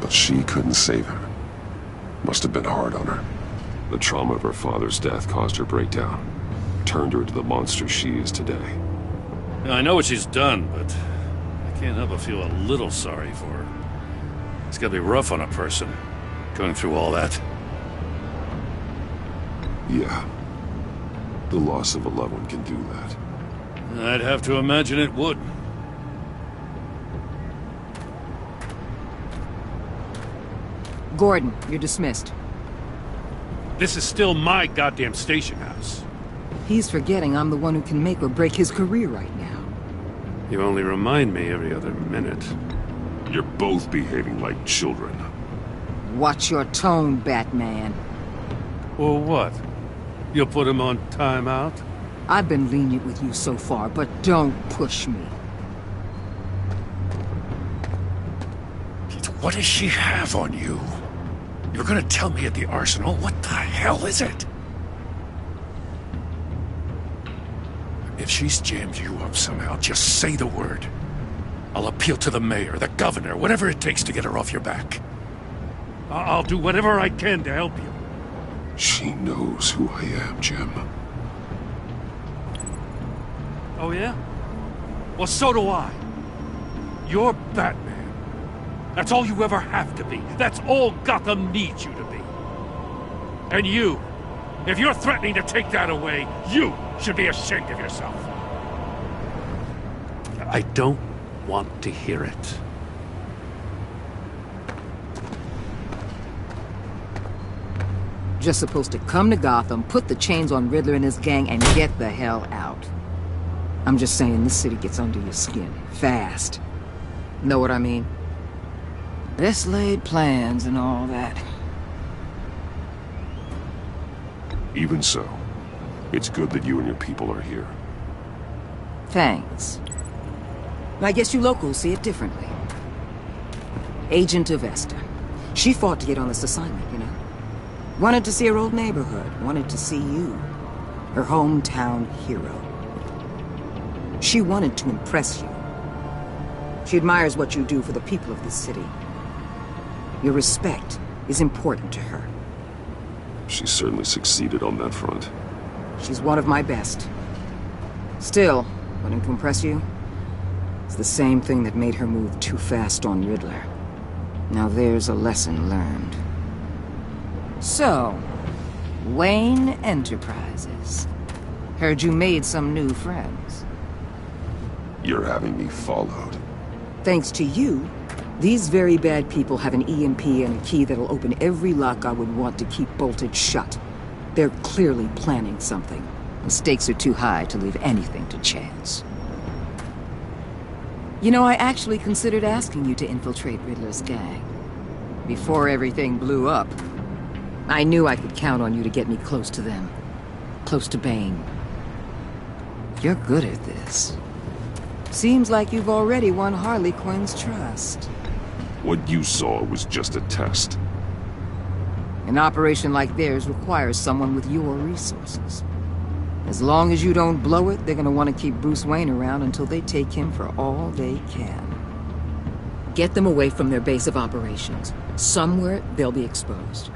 But she couldn't save him. Must have been hard on her. The trauma of her father's death caused her breakdown. Turned her into the monster she is today. I know what she's done, but I can't help but feel a little sorry for her. It's gotta be rough on a person, going through all that. Yeah. The loss of a loved one can do that. I'd have to imagine it would. Gordon, you're dismissed. This is still my goddamn station house. He's forgetting I'm the one who can make or break his career right now. You only remind me every other minute. You're both behaving like children. Watch your tone, Batman. Well, what? You'll put him on timeout? I've been lenient with you so far, but don't push me. What does she have on you? You're gonna tell me at the arsenal? What the hell is it? If she's jammed you up somehow, just say the word. I'll appeal to the mayor, the governor, whatever it takes to get her off your back. I'll do whatever I can to help you. She knows who I am, Jim. Oh, yeah? Well, so do I. You're Batman. That's all you ever have to be. That's all Gotham needs you to be. And you, if you're threatening to take that away, you should be ashamed of yourself. I don't want to hear it. Just supposed to come to Gotham, put the chains on Riddler and his gang, and get the hell out. I'm just saying, this city gets under your skin. Fast. Know what I mean? Best laid plans and all that. Even so, it's good that you and your people are here. Thanks. I guess you locals see it differently. Agent Avesta. She fought to get on this assignment, you know? Wanted to see her old neighborhood. Wanted to see you. Her hometown hero. She wanted to impress you. She admires what you do for the people of this city. Your respect is important to her. She certainly succeeded on that front. She's one of my best. Still, wanting to impress you? It's the same thing that made her move too fast on Riddler. Now there's a lesson learned. So, Wayne Enterprises. Heard you made some new friends. You're having me followed. Thanks to you, these very bad people have an EMP and a key that'll open every lock I would want to keep bolted shut. They're clearly planning something. The stakes are too high to leave anything to chance. You know, I actually considered asking you to infiltrate Riddler's gang. Before everything blew up, I knew I could count on you to get me close to them. Close to Bane. You're good at this. Seems like you've already won Harley Quinn's trust. What you saw was just a test. An operation like theirs requires someone with your resources. As long as you don't blow it, they're gonna want to keep Bruce Wayne around until they take him for all they can. Get them away from their base of operations. Somewhere they'll be exposed.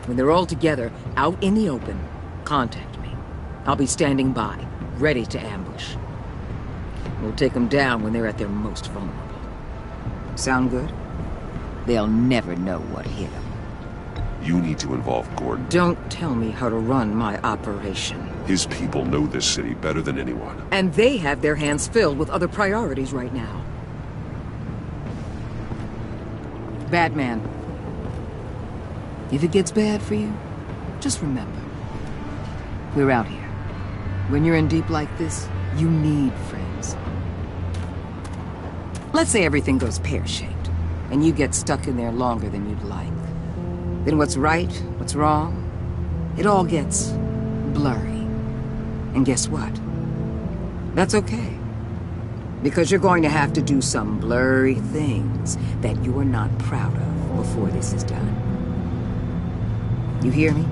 When they're all together, out in the open, contact me. I'll be standing by, ready to ambush. We'll take them down when they're at their most vulnerable. Sound good? They'll never know what hit them. You need to involve Gordon. Don't tell me how to run my operation. His people know this city better than anyone. And they have their hands filled with other priorities right now. Batman. If it gets bad for you, just remember. We're out here. When you're in deep like this, you need friends. Let's say everything goes pear-shaped, and you get stuck in there longer than you'd like. Then what's right, what's wrong, it all gets blurry. And guess what? That's okay. Because you're going to have to do some blurry things that you are not proud of before this is done. You hear me?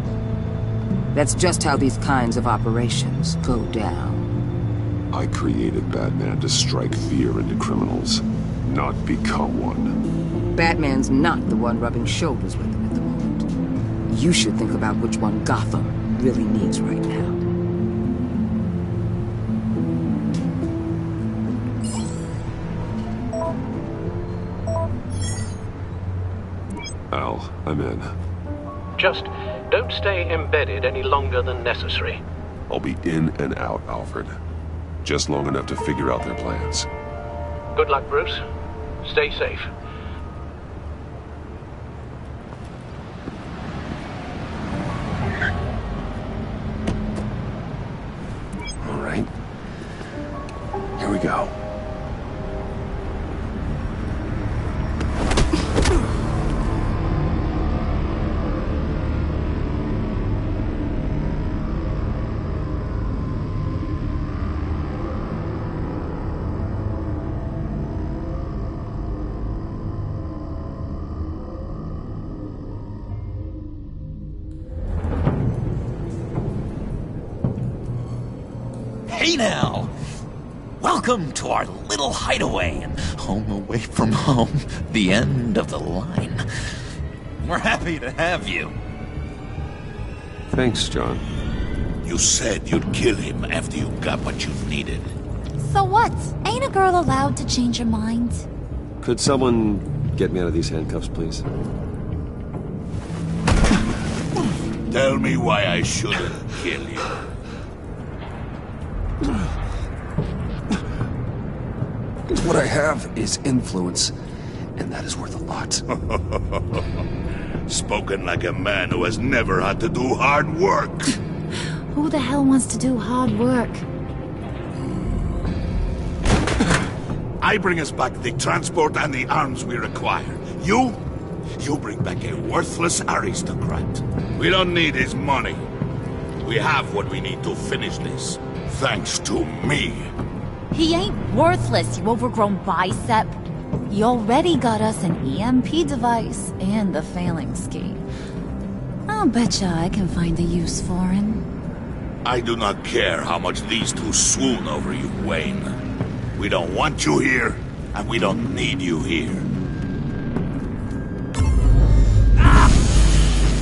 That's just how these kinds of operations go down. I created BatMan to strike fear into criminals, not become one. BatMan's not the one rubbing shoulders with them at the moment. You should think about which one Gotham really needs right now. Al, I'm in. Just don't stay embedded any longer than necessary. I'll be in and out, Alfred. Just long enough to figure out their plans. Good luck, Bruce. Stay safe. All right. Here we go. Hey now! Welcome to our little hideaway and home away from home, the end of the line. We're happy to have you. Thanks, John. You said you'd kill him after you got what you needed. So what? Ain't a girl allowed to change her mind? Could someone get me out of these handcuffs, please? Tell me why I shouldn't kill you. What I have is influence, and that is worth a lot. Spoken like a man who has never had to do hard work. Who the hell wants to do hard work? I bring us back the transport and the arms we require. You bring back a worthless aristocrat. We don't need his money. We have what we need to finish this. Thanks to me. He ain't worthless, you overgrown bicep. You already got us an EMP device and the failing ski. I'll betcha I can find a use for him. I do not care how much these two swoon over you, Wayne. We don't want you here, and we don't need you here. Ah!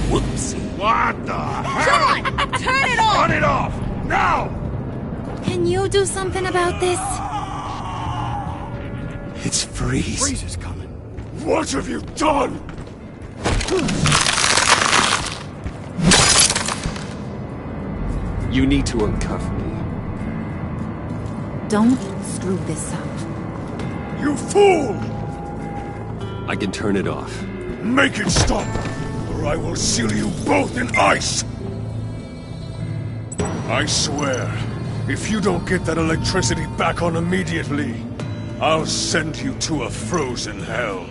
Whoopsie. What the hell? John! Turn it off! Turn it off! Now! Can you do something about this? It's Freeze. Freeze is coming. What have you done? You need to uncuff me. Don't screw this up. You fool! I can turn it off. Make it stop, or I will seal you both in ice! I swear, if you don't get that electricity back on immediately, I'll send you to a frozen hell.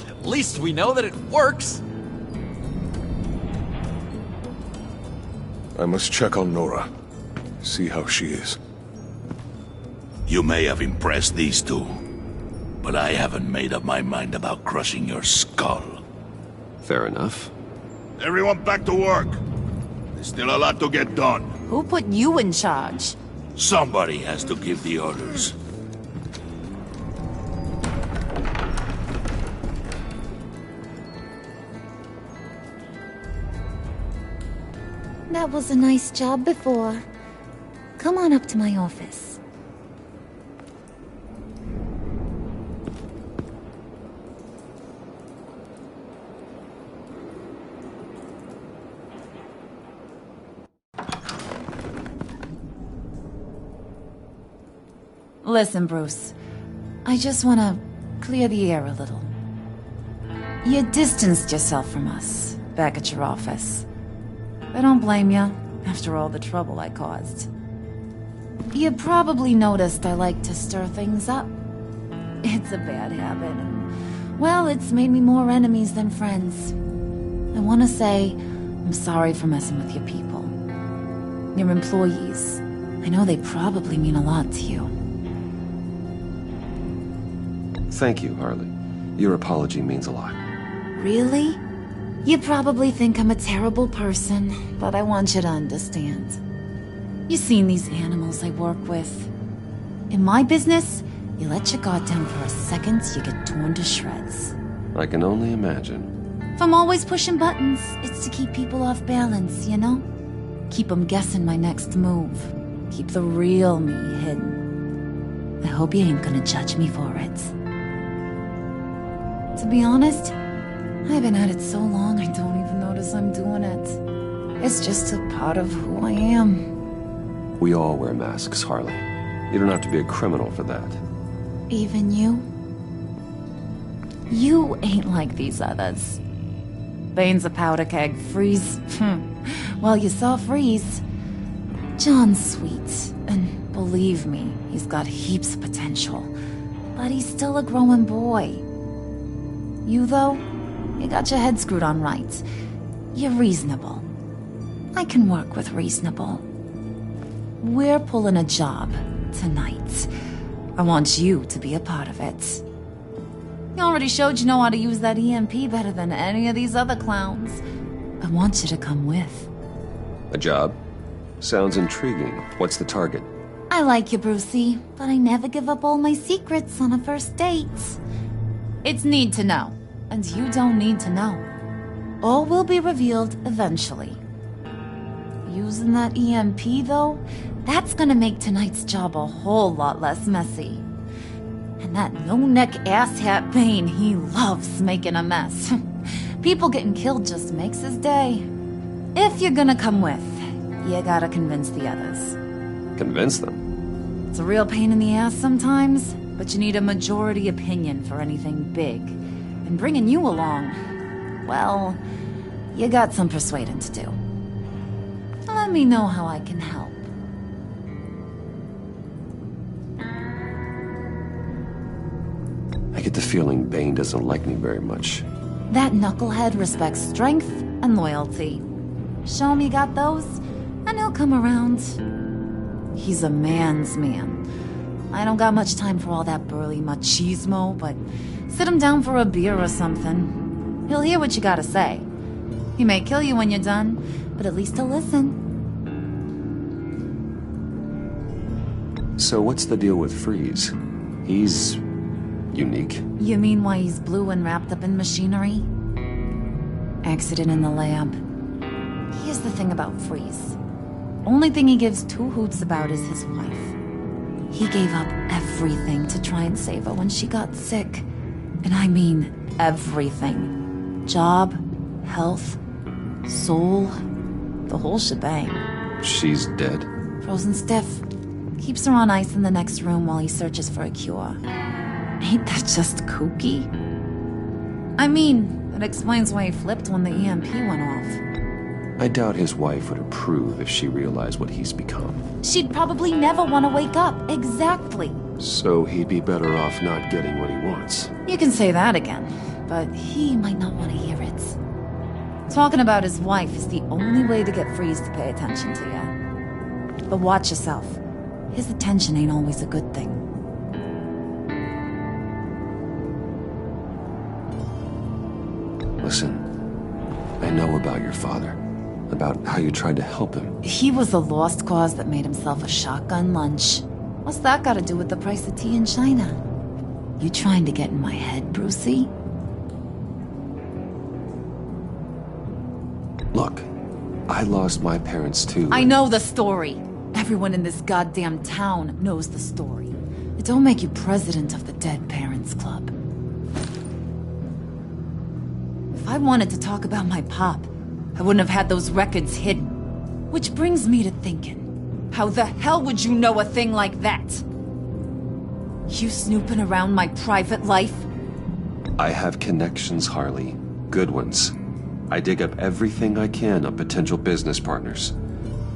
At least we know that it works. I must check on Nora. See how she is. You may have impressed these two, but I haven't made up my mind about crushing your skull. Fair enough. Everyone back to work. There's still a lot to get done. Who put you in charge? Somebody has to give the orders. That was a nice job before. Come on up to my office. Listen, Bruce. I just want to clear the air a little. You distanced yourself from us back at your office. I don't blame you, after all the trouble I caused. You probably noticed I like to stir things up. It's a bad habit. Well, it's made me more enemies than friends. I want to say I'm sorry for messing with your people. Your employees. I know they probably mean a lot to you. Thank you, Harley. Your apology means a lot. Really? You probably think I'm a terrible person, but I want you to understand. You've seen these animals I work with. In my business, you let your guard down for a second, you get torn to shreds. I can only imagine. If I'm always pushing buttons, it's to keep people off balance, you know? Keep them guessing my next move. Keep the real me hidden. I hope you ain't gonna judge me for it. To be honest, I've been at it so long I don't even notice I'm doing it. It's just a part of who I am. We all wear masks, Harley. You don't have to be a criminal for that. Even you? You ain't like these others. Bane's a powder keg. Freeze. Well, you saw Freeze. John's sweet, and believe me, he's got heaps of potential. But he's still a growing boy. You, though, you got your head screwed on right. You're reasonable. I can work with reasonable. We're pulling a job tonight. I want you to be a part of it. You already showed you know how to use that EMP better than any of these other clowns. I want you to come with. A job? Sounds intriguing. What's the target? I like you, Brucey, but I never give up all my secrets on a first date. It's need to know, and you don't need to know. All will be revealed eventually. Using that EMP, though, that's gonna make tonight's job a whole lot less messy. And that no-neck asshat Bane, he loves making a mess. People getting killed just makes his day. If you're gonna come with, you gotta convince the others. Convince them? It's a real pain in the ass sometimes, but you need a majority opinion for anything big. And bringing you along, well, you got some persuading to do. Let me know how I can help. I get the feeling Bane doesn't like me very much. That knucklehead respects strength and loyalty. Show him you got those, and he'll come around. He's a man's man. I don't got much time for all that burly machismo, but sit him down for a beer or something. He'll hear what you gotta say. He may kill you when you're done, but at least he'll listen. So what's the deal with Freeze? He's unique. You mean why he's blue and wrapped up in machinery? Accident in the lab. Here's the thing about Freeze. Only thing he gives two hoots about is his wife. He gave up everything to try and save her when she got sick. And I mean everything. Job, health, soul, the whole shebang. She's dead? Frozen stiff. Keeps her on ice in the next room while he searches for a cure. Ain't that just kooky? I mean, it explains why he flipped when the EMP went off. I doubt his wife would approve if she realized what he's become. She'd probably never want to wake up. Exactly. So he'd be better off not getting what he wants. You can say that again, but he might not want to hear it. Talking about his wife is the only way to get Freeze to pay attention to you. But watch yourself. His attention ain't always a good thing. Listen, I know about your father. About how you tried to help him. He was a lost cause that made himself a shotgun lunch. What's that got to do with the price of tea in China? You trying to get in my head, Brucey? Look, I lost my parents too. I know the story. Everyone in this goddamn town knows the story. It don't make you president of the Dead Parents Club. If I wanted to talk about my pop, I wouldn't have had those records hidden. Which brings me to thinking, how the hell would you know a thing like that? You snooping around my private life? I have connections, Harley. Good ones. I dig up everything I can on potential business partners.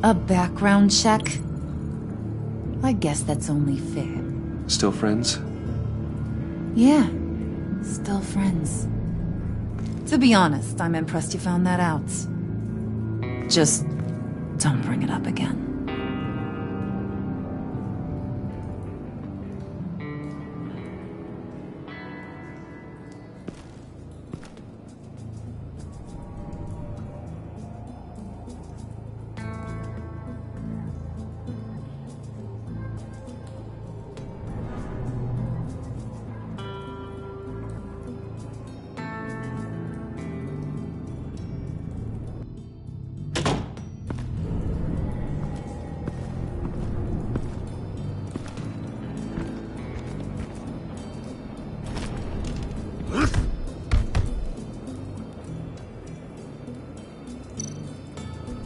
A background check? I guess that's only fair. Still friends? Yeah, still friends. To be honest, I'm impressed you found that out. Just don't bring it up again.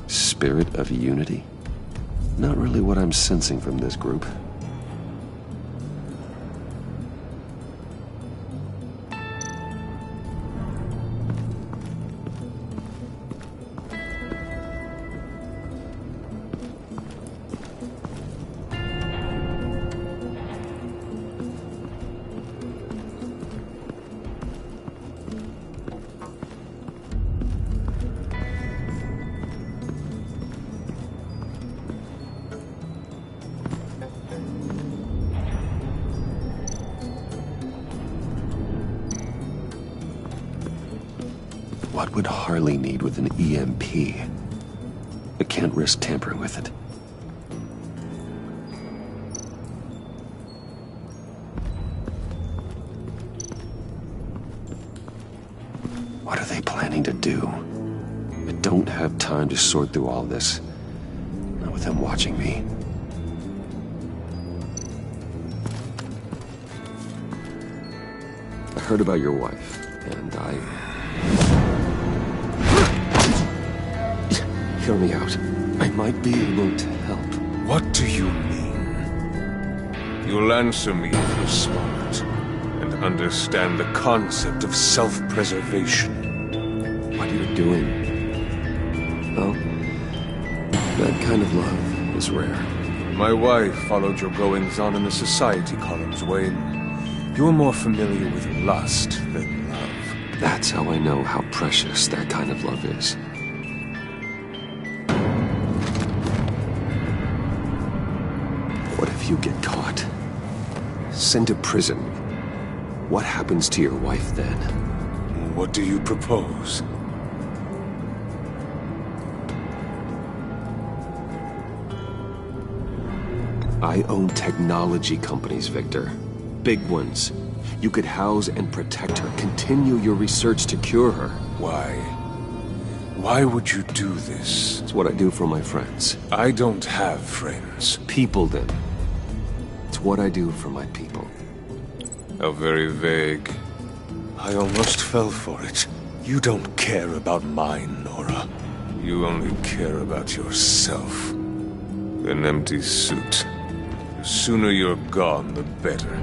Spirit of unity? Not really what I'm sensing from this group. What would Harley need with an EMP? I can't risk tampering with it. What are they planning to do? I don't have time to sort through all this. Not with him watching me. I heard about your wife, and Hear me out. I might be able to help. What do you mean? You'll answer me if you're smart and understand the concept of self-preservation. What you're doing? Well, that kind of love is rare. My wife followed your goings-on in the society columns, Wayne. You're more familiar with lust than love. That's how I know how precious that kind of love is. What if you get caught? Sent to prison? What happens to your wife then? What do you propose? I own technology companies, Victor. Big ones. You could house and protect her, continue your research to cure her. Why? Why would you do this? It's what I do for my friends. I don't have friends. People, then. It's what I do for my people. How very vague. I almost fell for it. You don't care about mine, Nora. You only care about yourself. An empty suit. The sooner you're gone, the better.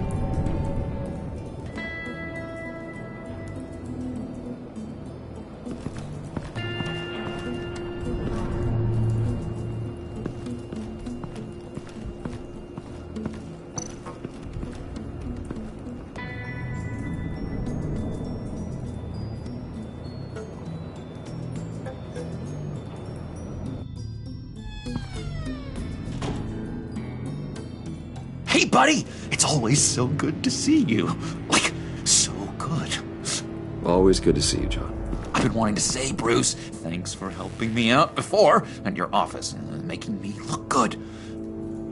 Hey, buddy! It's always so good to see you. Like, so good. Always good to see you, John. I've been wanting to say, Bruce, thanks for helping me out before at your office and making me look good.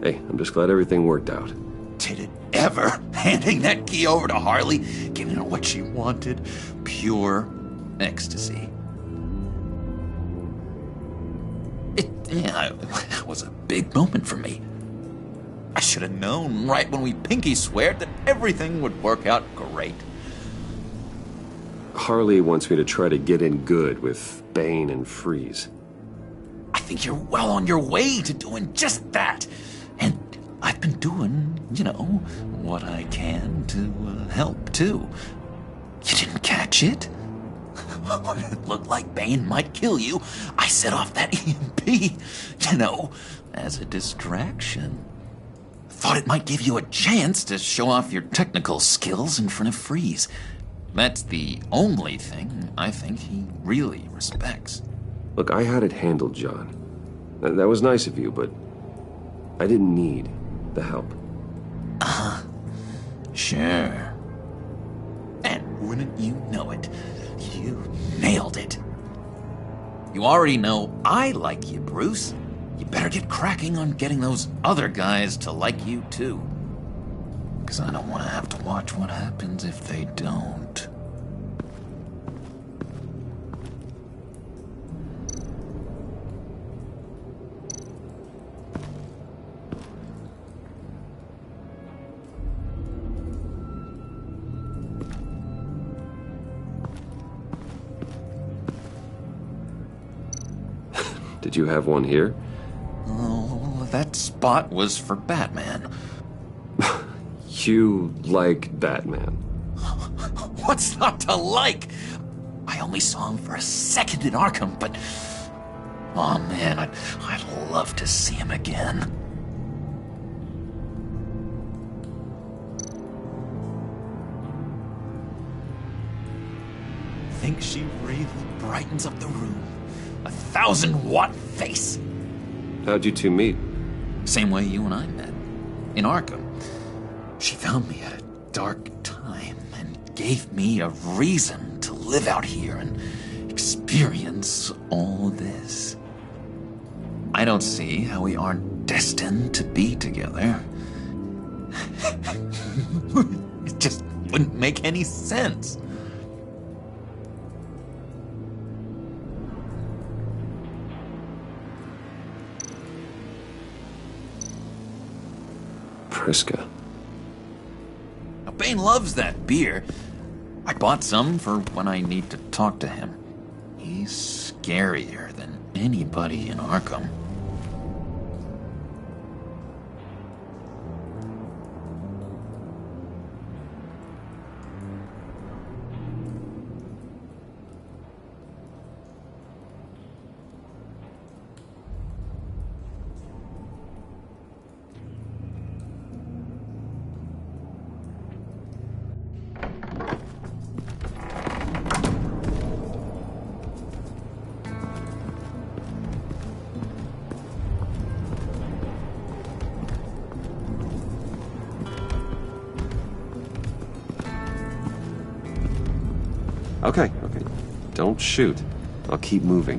Hey, I'm just glad everything worked out. Did it ever? Handing that key over to Harley, giving her what she wanted. Pure ecstasy. It was a big moment for me. I should have known right when we pinky sweared that everything would work out great. Harley wants me to try to get in good with Bane and Freeze. I think you're well on your way to doing just that. And I've been doing you know, what I can to help, too. You didn't catch it? When it looked like Bane might kill you, I set off that EMP, you know, as a distraction. Thought it might give you a chance to show off your technical skills in front of Freeze. That's the only thing I think he really respects. Look, I had it handled, John. That was nice of you, but I didn't need the help. Sure. And wouldn't you know it, you nailed it. You already know I like you, Bruce. You better get cracking on getting those other guys to like you, too. Because I don't want to have to watch what happens if they don't. Did you have one here? Oh, that spot was for BatMan. You like BatMan? What's not to like? I only saw him for a second in Arkham, but... oh man, I'd love to see him again. Think she breathed brightens up the room. 1,000-watt face. How'd you two meet? Same way you and I met. In Arkham. She found me at a dark time and gave me a reason to live out here and experience all this. I don't see how we aren't destined to be together. It just wouldn't make any sense. Priska. Now, Bane loves that beer. I bought some for when I need to talk to him. He's scarier than anybody in Arkham. Okay. Don't shoot. I'll keep moving.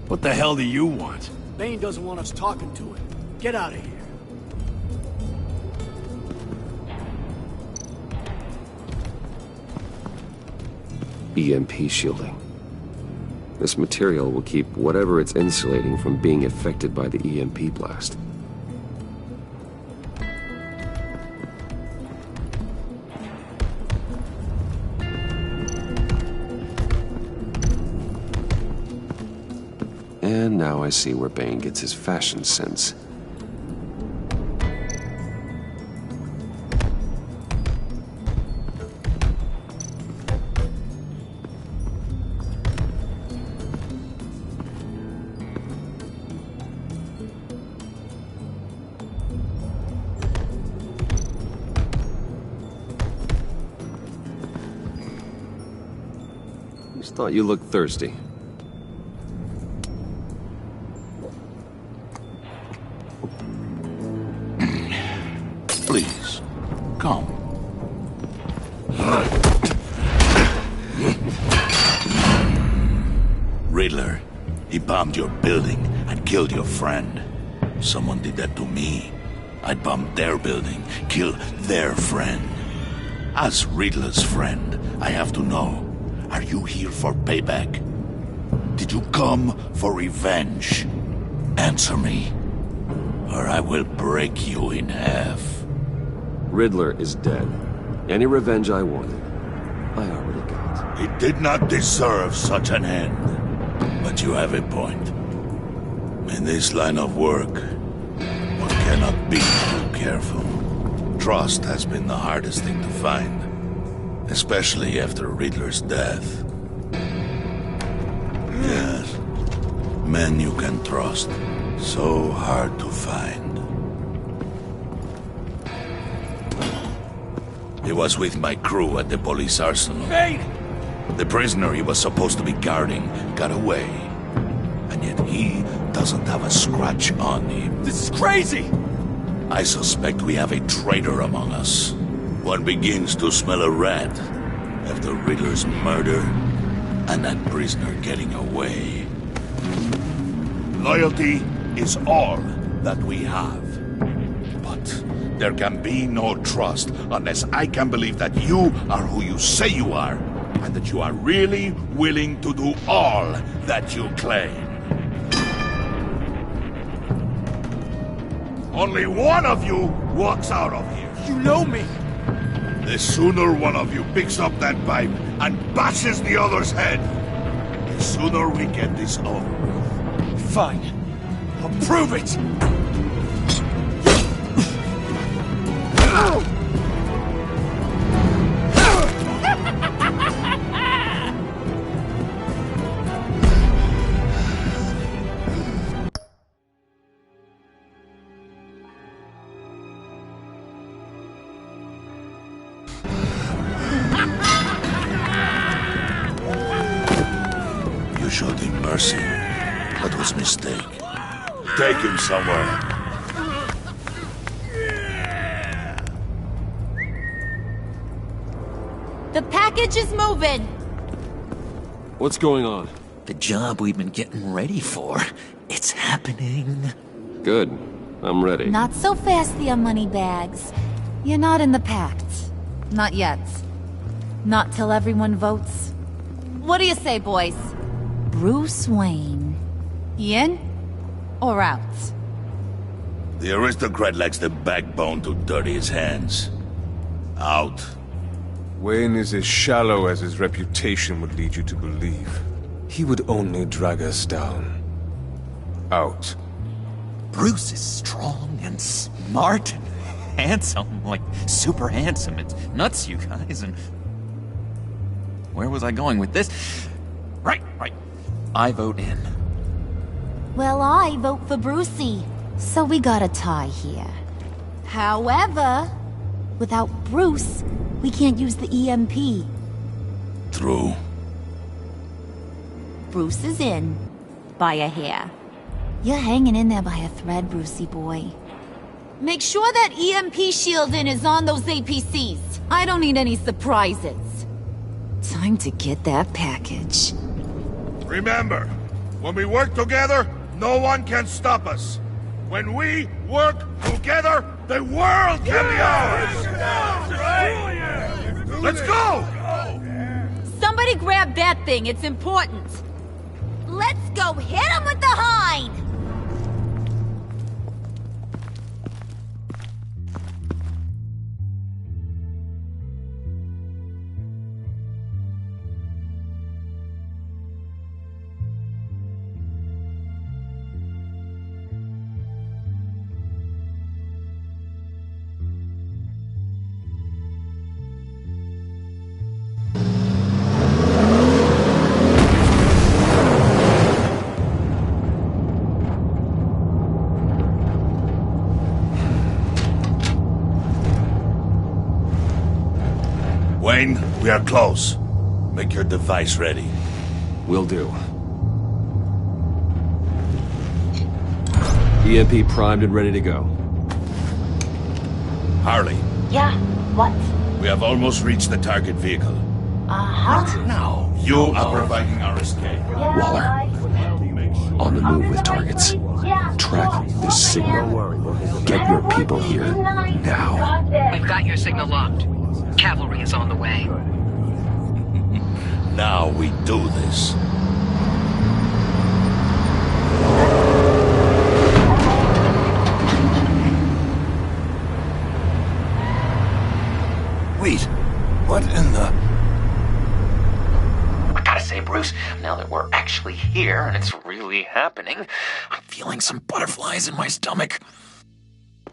What the hell do you want? Bane doesn't want us talking to him. Get out of here. EMP shielding. This material will keep whatever it's insulating from being affected by the EMP blast. And now I see where Bane gets his fashion sense. Just thought you looked thirsty. Please, come. Riddler, he bombed your building and killed your friend. Someone did that to me. I'd bomb their building, kill their friend. As Riddler's friend, I have to know, are you here for payback? Did you come for revenge? Answer me, or I will break you in half. Riddler is dead. Any revenge I wanted, I already got. He did not deserve such an end. But you have a point. In this line of work, one cannot be too careful. Trust has been the hardest thing to find, especially after Riddler's death. Yes, men you can trust, so hard to find. He was with my crew at the police arsenal. Bane! The prisoner he was supposed to be guarding got away. And yet he doesn't have a scratch on him. This is crazy! I suspect we have a traitor among us. One begins to smell a rat after Riddler's murder and that prisoner getting away. Loyalty is all that we have. But there can be no trust unless I can believe that you are who you say you are, and that you are really willing to do all that you claim. Only one of you walks out of here. You know me! The sooner one of you picks up that pipe and bashes the other's head, the sooner we get this over with. Fine. I'll prove it! You showed him mercy. That was a mistake. Take him somewhere. The package is moving. What's going on? The job we've been getting ready for. It's happening. Good. I'm ready. Not so fast, the money bags. You're not in the pact. Not yet. Not till everyone votes. What do you say, boys? Bruce Wayne. In or out? The aristocrat lacks the backbone to dirty his hands. Out. Wayne is as shallow as his reputation would lead you to believe. He would only drag us down. Out. Bruce is strong and smart and handsome, like super handsome. It's nuts, you guys, and... Where was I going with this? Right. I vote in. Well, I vote for Brucey. So we got a tie here. However, without Bruce, we can't use the EMP. True. Bruce is in. By a hair. You're hanging in there by a thread, Brucey boy. Make sure that EMP shielding is on those APCs. I don't need any surprises. Time to get that package. Remember, when we work together, no one can stop us. When we work together, the world can be ours! Let's go! Somebody grab that thing, it's important. Let's go hit him with the hind! Wayne, we are close. Make your device ready. Will do. EMP primed and ready to go. Harley. Yeah, what? We have almost reached the target vehicle. Uh-huh. Now, you are providing our escape. Waller. On the move with targets. Track this signal. Get your people here, now. We've got your signal locked. Cavalry is on the way. Now we do this. Wait, what in the... I gotta say, Bruce, Bruce. Now that we're actually here and it's really happening, I'm feeling some butterflies in my stomach.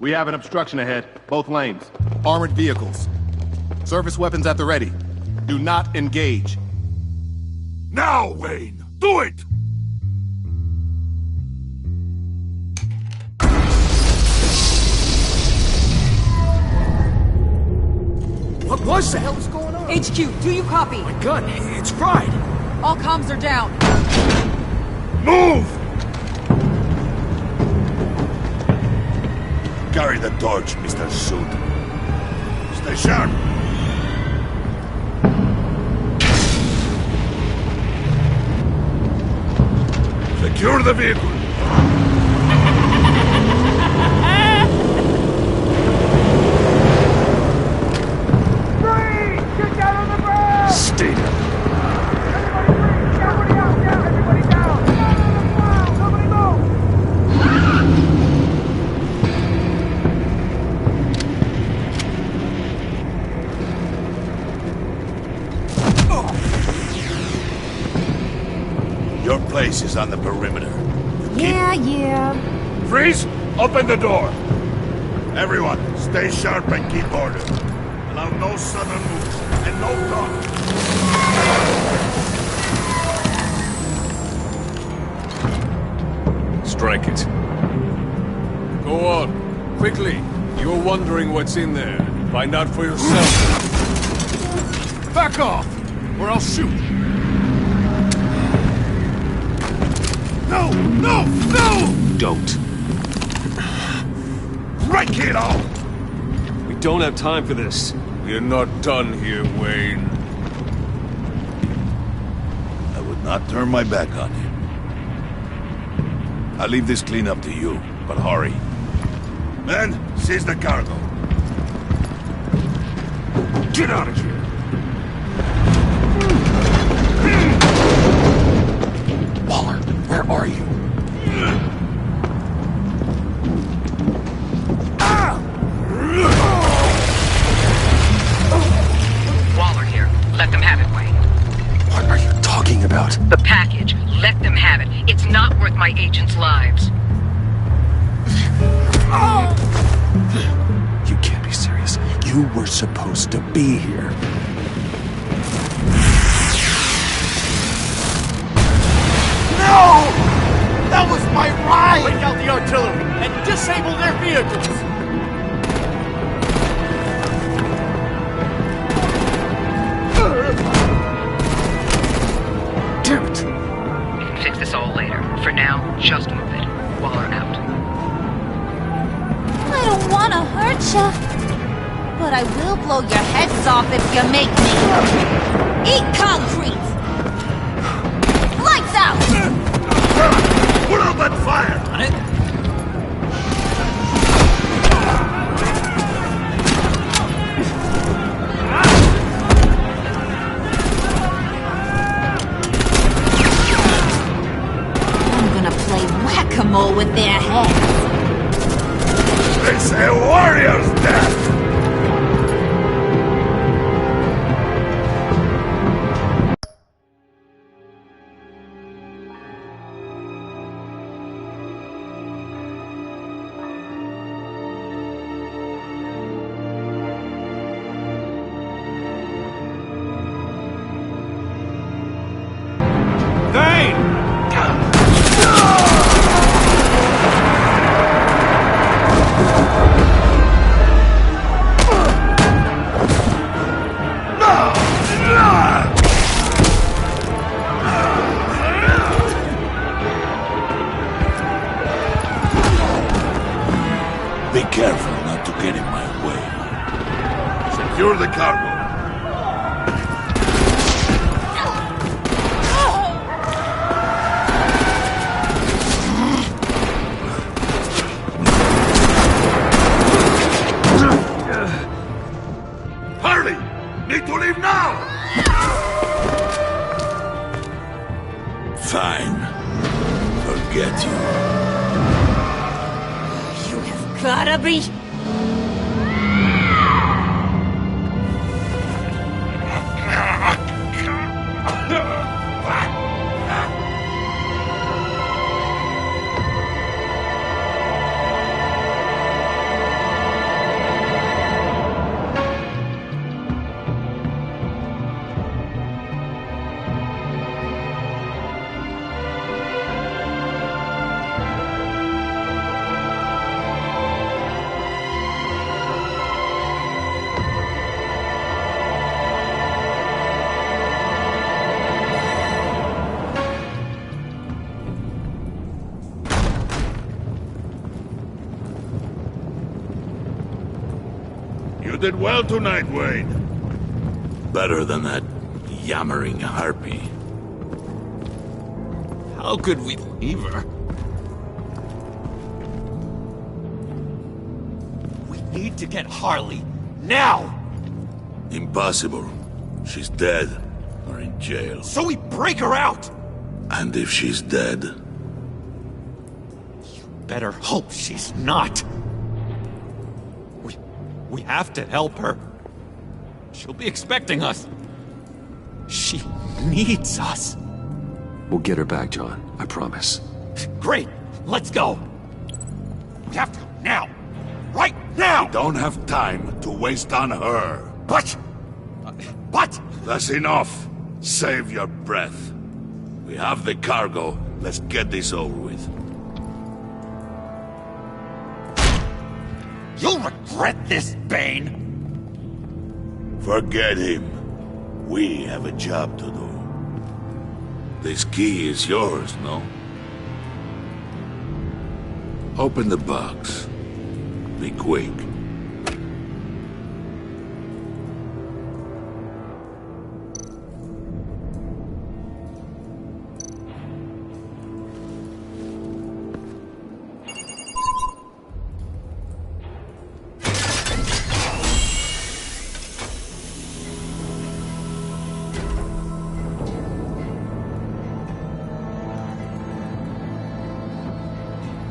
We have an obstruction ahead, both lanes. Armored vehicles. Service weapons at the ready. Do not engage. Now, Wayne! Do it! What was that? What the hell is going on? HQ, do you copy? My gun, it's fried. All comms are down. Move! Carry the torch, Mr. Suit. Stay sharp. Secure the vehicle. Stay down. Your place is on the perimeter. Yeah. Freeze! Open the door! Everyone, stay sharp and keep order. Allow no sudden moves and no talk. Strike it. Go on. Quickly. You're wondering what's in there. Find out for yourself. Back off, or I'll shoot. No! No! No! Don't. Break it all! We don't have time for this. We're not done here, Wayne. I would not turn my back on you. I'll leave this cleanup to you, but hurry. Men, seize the cargo. Get out of here! Waller, where are you? Waller here. Let them have it, Wayne. What are you talking about? The package. Let them have it. It's not worth my agents' lives. You can't be serious. You were supposed to be here. No! That was my ride! Take out the artillery and disable their vehicles! Damn it! We can fix this all later. For now, just move it. Waller out. I don't want to hurt ya, but I will blow your heads off if you make me. Eat concrete! Lights out! Put out that fire! On it? I'm gonna play whack-a-mole with their heads. It's a warrior's death! Be careful not to get in my way. Secure the cargo. Hurry! Need to leave now! Fine. Forget you. Gotta be... You did well tonight, Wayne. Better than that yammering harpy. How could we leave her? We need to get Harley, now! Impossible. She's dead, or in jail. So we break her out! And if she's dead... Better hope she's not. We have to help her. She'll be expecting us. She needs us. We'll get her back, John. I promise. Great. Let's go. We have to go now. Right now! We don't have time to waste on her. But... That's enough. Save your breath. We have the cargo. Let's get this over with. You'll regret this, Bane! Forget him. We have a job to do. This key is yours, no? Open the box. Be quick.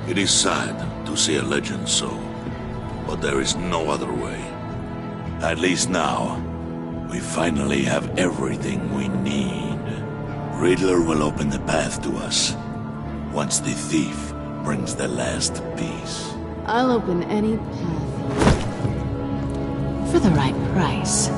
It is sad to see a legend so, but there is no other way. At least now, we finally have everything we need. Riddler will open the path to us, once the thief brings the last piece. I'll open any path for the right price.